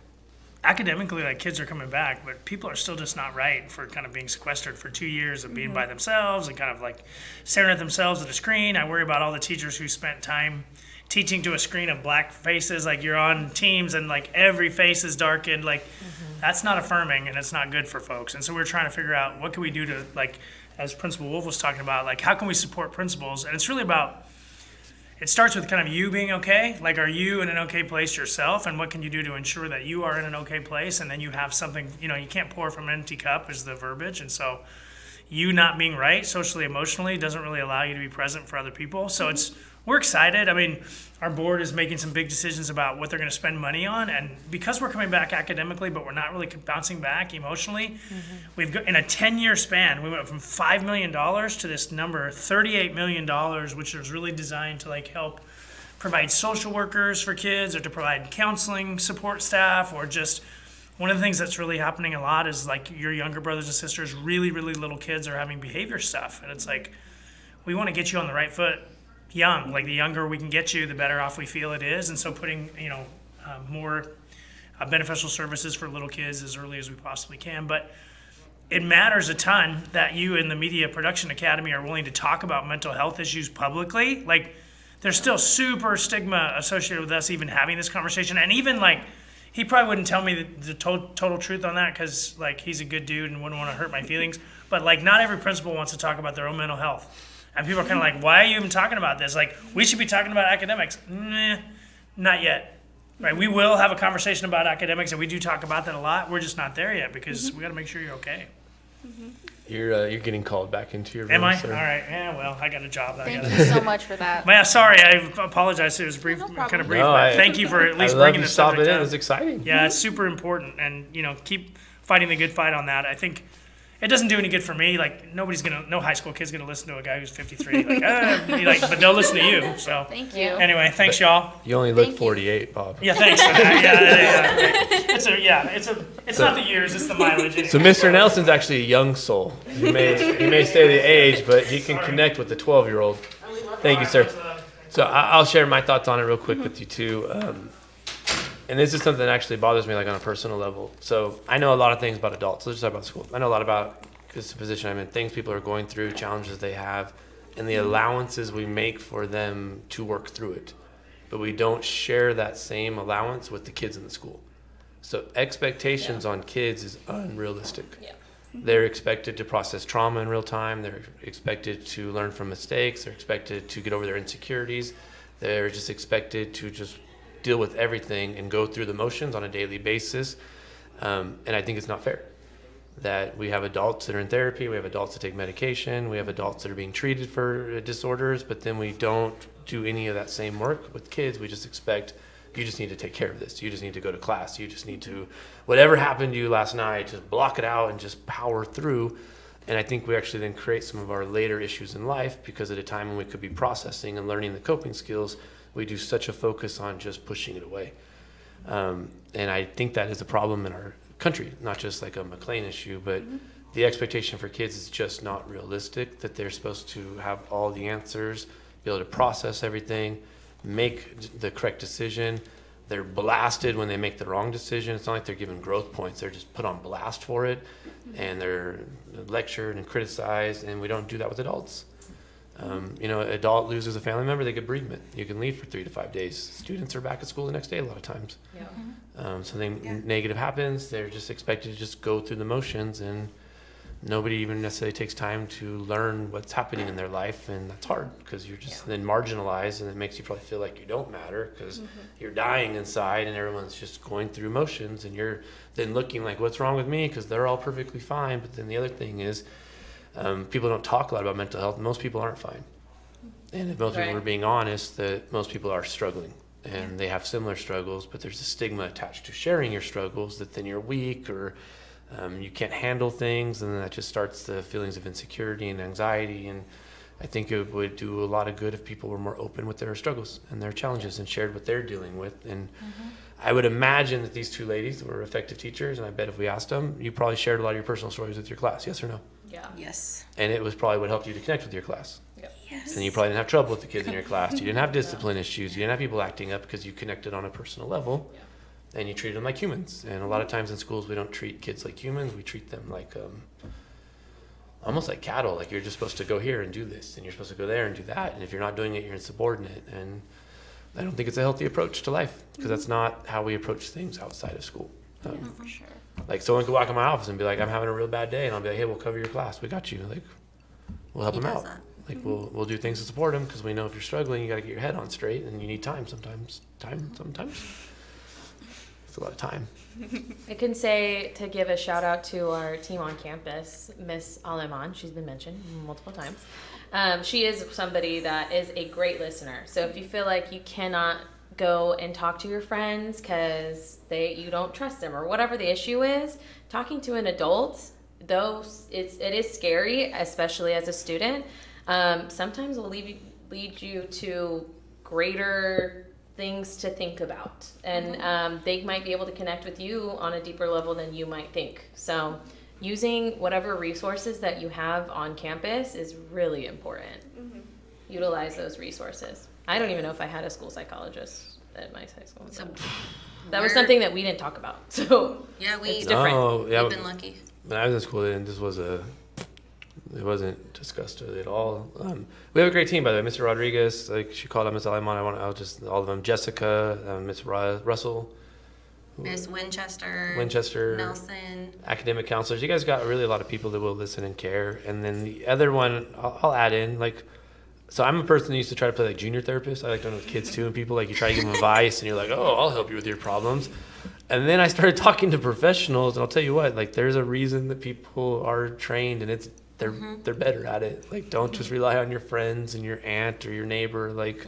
G: academically, like, kids are coming back, but people are still just not right for kind of being sequestered for 2 years of being by themselves and kind of like staring at themselves at a screen. I worry about all the teachers who spent time teaching to a screen of black faces, like you're on Teams and like every face is darkened. Like that's not affirming and it's not good for folks. And so we're trying to figure out what can we do to, like, as Principal Wulf was talking about, like how can we support principals? And it's really about, it starts with kind of you being okay. Like, are you in an okay place yourself? And what can you do to ensure that you are in an okay place? And then you have something, you can't pour from an empty cup is the verbiage. And so you not being right socially, emotionally doesn't really allow you to be present for other people. So we're excited. I mean, our board is making some big decisions about what they're going to spend money on. And because we're coming back academically, but we're not really bouncing back emotionally, we've got, in a 10-year span, we went from $5 million to this number, $38 million, which is really designed to like help provide social workers for kids or to provide counseling support staff, or just one of the things that's really happening a lot is like your younger brothers and sisters, really, really little kids are having behavior stuff. And it's like, we want to get you on the right foot young. Like the younger we can get you, the better off we feel it is. And so putting, more beneficial services for little kids as early as we possibly can. But it matters a ton that you in the Media Production Academy are willing to talk about mental health issues publicly. Like there's still super stigma associated with us even having this conversation. And even like, he probably wouldn't tell me the total truth on that because like he's a good dude and wouldn't want to hurt my feelings. But like not every principal wants to talk about their own mental health. And people are kind of like, why are you even talking about this? Like, we should be talking about academics. Nah, not yet. Right? We will have a conversation about academics, and we do talk about that a lot. We're just not there yet because we got to make sure you're okay.
D: You're getting called back into your room.
G: Am I?
D: Sir.
G: All right. Yeah, well, I got a job.
C: Thank you so much for that.
G: Yeah, sorry, I apologize. It was brief,
C: No problem.
G: kind of brief.
D: No,
G: but thank you for at least
D: I love
G: bringing
D: you
G: this
D: stopping
G: subject
D: in.
G: up.
D: It's exciting.
G: Yeah, it's super important, and keep fighting the good fight on that. I think it doesn't do any good for me. Like no high school kid's gonna listen to a guy who's 53. But they'll listen to you. So
C: Thank you.
G: anyway, thanks y'all.
D: You only look
C: Thank you.
D: 48, Bob.
G: Yeah, thanks for that. Yeah. It's not the years, it's the mileage. Anyway.
D: So Mr. Nelson's actually a young soul. He may say the age, but he can connect with the 12-year-old. Thank you, sir. So I'll share my thoughts on it real quick with you too. And this is something that actually bothers me, like on a personal level. So I know a lot of things about adults. Let's just talk about school. I know a lot about, because the position I'm in, things people are going through, challenges they have, and the allowances we make for them to work through it. But we don't share that same allowance with the kids in the school. So expectations on kids is unrealistic.
A: Yeah.
D: They're expected to process trauma in real time. They're expected to learn from mistakes. They're expected to get over their insecurities. They're just expected to just deal with everything and go through the motions on a daily basis. And I think it's not fair that we have adults that are in therapy, we have adults that take medication, we have adults that are being treated for disorders, but then we don't do any of that same work with kids. We just expect, you just need to take care of this. You just need to go to class. You just need to, whatever happened to you last night, just block it out and just power through. And I think we actually then create some of our later issues in life because at a time when we could be processing and learning the coping skills, we do such a focus on just pushing it away. And I think that is a problem in our country, not just like a McLean issue, but the expectation for kids is just not realistic, that they're supposed to have all the answers, be able to process everything, make the correct decision. They're blasted when they make the wrong decision. It's not like they're given growth points. They're just put on blast for it, and they're lectured and criticized, and we don't do that with adults. Adult loses a family member, they get bereavement. You can leave for 3 to 5 days. Students are back at school the next day a lot of times.
A: Yeah.
D: Something negative happens, they're just expected to just go through the motions, and nobody even necessarily takes time to learn what's happening in their life, and that's hard because you're just then marginalized, and it makes you probably feel like you don't matter because you're dying inside and everyone's just going through motions, and you're then looking like, what's wrong with me, because they're all perfectly fine. But then the other thing is, people don't talk a lot about mental health. Most people aren't fine, and if most people are being honest, that most people are struggling and they have similar struggles, but there's a stigma attached to sharing your struggles that then you're weak, or you can't handle things, and then that just starts the feelings of insecurity and anxiety. And I think it would do a lot of good if people were more open with their struggles and their challenges and shared what they're dealing with. And I would imagine that these two ladies were effective teachers, and I bet if we asked them, you probably shared a lot of your personal stories with your class, yes or no?
A: Yeah.
B: Yes.
D: And it was probably what helped you to connect with your class.
B: Yes.
D: And you probably didn't have trouble with the kids in your class. You didn't have discipline issues. You didn't have people acting up because you connected on a personal level. And you treated them like humans. And a lot of times in schools, we don't treat kids like humans. We treat them like almost like cattle. Like, you're just supposed to go here and do this, and you're supposed to go there and do that. And if you're not doing it, you're insubordinate. And I don't think it's a healthy approach to life, because that's not how we approach things outside of school.
C: For sure.
D: Like, someone could walk in my office and be like, I'm having a real bad day. And I'll be like, hey, we'll cover your class. We got you. Like, we'll help them out. Like, we'll do things to support them, because we know if you're struggling, you got to get your head on straight, and you need time sometimes. It's a lot of time.
A: I can say, to give a shout out to our team on campus, Miss Aleman. She's been mentioned multiple times. She is somebody that is a great listener. So if you feel like you cannot go and talk to your friends because you don't trust them or whatever the issue is, talking to an adult, though it is scary, especially as a student, sometimes will lead you to greater things to think about, and they might be able to connect with you on a deeper level than you might think. So using whatever resources that you have on campus is really important. Utilize those resources. I don't even know if I had a school psychologist at my high school.
B: So
A: That was something that we didn't talk about. So
B: yeah,
A: it's different.
D: No, yeah,
B: we've been lucky.
D: when I was in school, and it wasn't discussed really at all. We have a great team, by the way. Mr. Rodriguez, like she called out Miss Alemon. I'll just all of them. Jessica, Miss Russell,
B: Miss Winchester, Nelson.
D: academic counselors. You guys got really a lot of people that will listen and care. And then the other one, I'll add in, like, so I'm a person that used to try to play like junior therapist. I like doing it with kids too, and people, like, you try to give them advice, and you're like, oh, I'll help you with your problems. And then I started talking to professionals, and I'll tell you what, like, there's a reason that people are trained, and they're better at it. Like, don't just rely on your friends and your aunt or your neighbor. Like,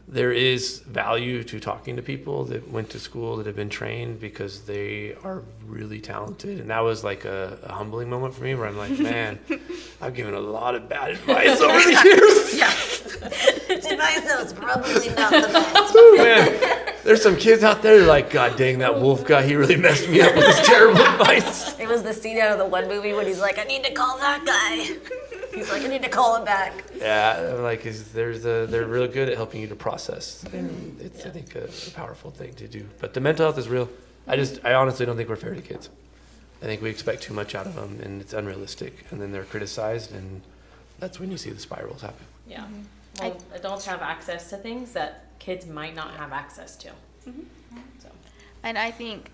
D: there is value to talking to people that went to school, that have been trained, because they are really talented. And that was like a humbling moment for me, where I'm like, man, I've given a lot of bad advice over the years.
B: It's advice that was probably not the best.
D: Man, there's some kids out there that are like, God dang, that Wulf guy, he really messed me up with his terrible advice.
B: It was the scene out of the one movie when he's like, I need to call that guy. He's like, I need to call him back.
D: Yeah, I'm like, they're really good at helping you to process, and it's, I think, a powerful thing to do. But the mental health is real. I honestly don't think we're fair to kids. I think we expect too much out of them, and it's unrealistic, and then they're criticized, and that's when you see the spirals happen.
A: Yeah. Well, adults have access to things that kids might not have access to. So.
C: And I think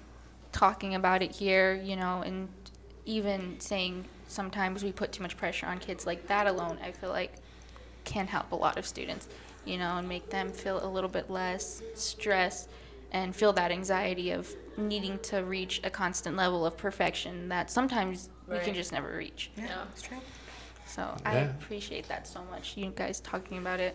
C: talking about it here, and even saying sometimes we put too much pressure on kids, like that alone, I feel like can help a lot of students, and make them feel a little bit less stressed and feel that anxiety of needing to reach a constant level of perfection that sometimes we can just never reach.
A: Yeah.
B: That's true.
C: So I appreciate that so much, you guys talking about it.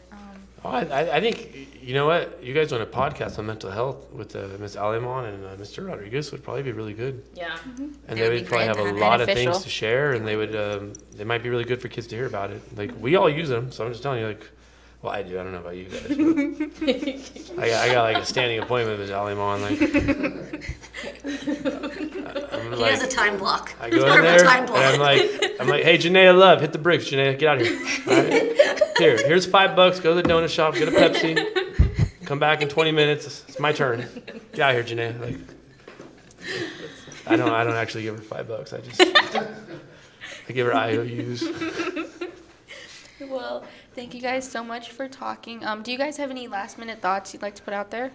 D: I think, you know what, you guys on a podcast on mental health with Ms. Alemon and Mr. Rodriguez would probably be really good.
A: Yeah.
D: And
B: It
D: they
B: would
D: would
B: be
D: probably
B: great
D: have
B: to
D: a
B: have
D: lot of
C: beneficial.
D: things to share, and they might be really good for kids to hear about it. Like, we all use them, so I'm just telling you, like, well, I do. I don't know about you guys. But I got like a standing appointment with Ms. Alemon. Like,
B: He has a time block.
D: I
B: It's
D: go
B: more
D: in
B: of a
D: there,
B: time block.
D: and I'm like, hey, Janae, love, hit the bricks, Janae, get out of here. All right? Here's $5. Go to the donut shop, get a Pepsi. Come back in 20 minutes. It's my turn. Get out of here, Janae. Like, I don't actually give her $5. I give her IOUs.
C: Well, thank you guys so much for talking. Do you guys have any last minute thoughts you'd like to put out there?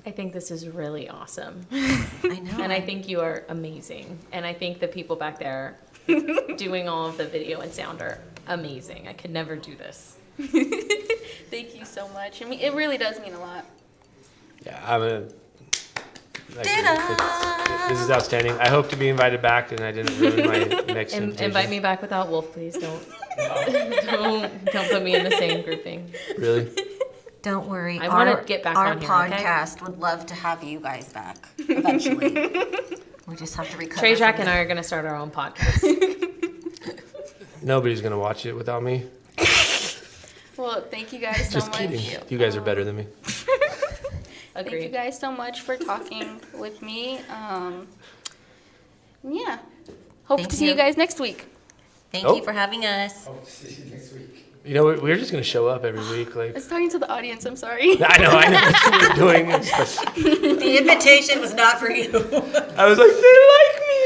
A: I think this is really awesome.
B: I know.
A: And I think you are amazing. And I think the people back there doing all of the video and sound are amazing. I could never do this.
C: Thank you so much. I mean, it really does mean a lot.
D: Yeah, this is outstanding. I hope to be invited back, and I didn't ruin my next invitation.
A: Invite me back without Wulf, please. Don't put me in the same grouping.
D: Really?
B: Don't worry.
A: I wanna get back
B: our
A: on here, okay?
B: podcast would love to have you guys back eventually. We just have to recover.
A: Trzeciak
B: from
A: and I are going to start our own podcast.
D: Nobody's gonna watch it without me.
C: Well, thank you guys so
D: Just
C: much.
D: kidding. You guys are better than me.
C: Thank you
A: Agreed.
C: guys so much for talking with me. Yeah. Hope
B: Thank
C: to see
B: you.
C: you guys next week.
B: Thank
D: Oh.
B: you for having us.
E: Hope to see you next week.
D: You know, we're just gonna show up every week. Like
C: I was talking to the audience. I'm sorry.
D: I know that's what we're doing. It's like-
B: The invitation was not for you.
D: I was like, they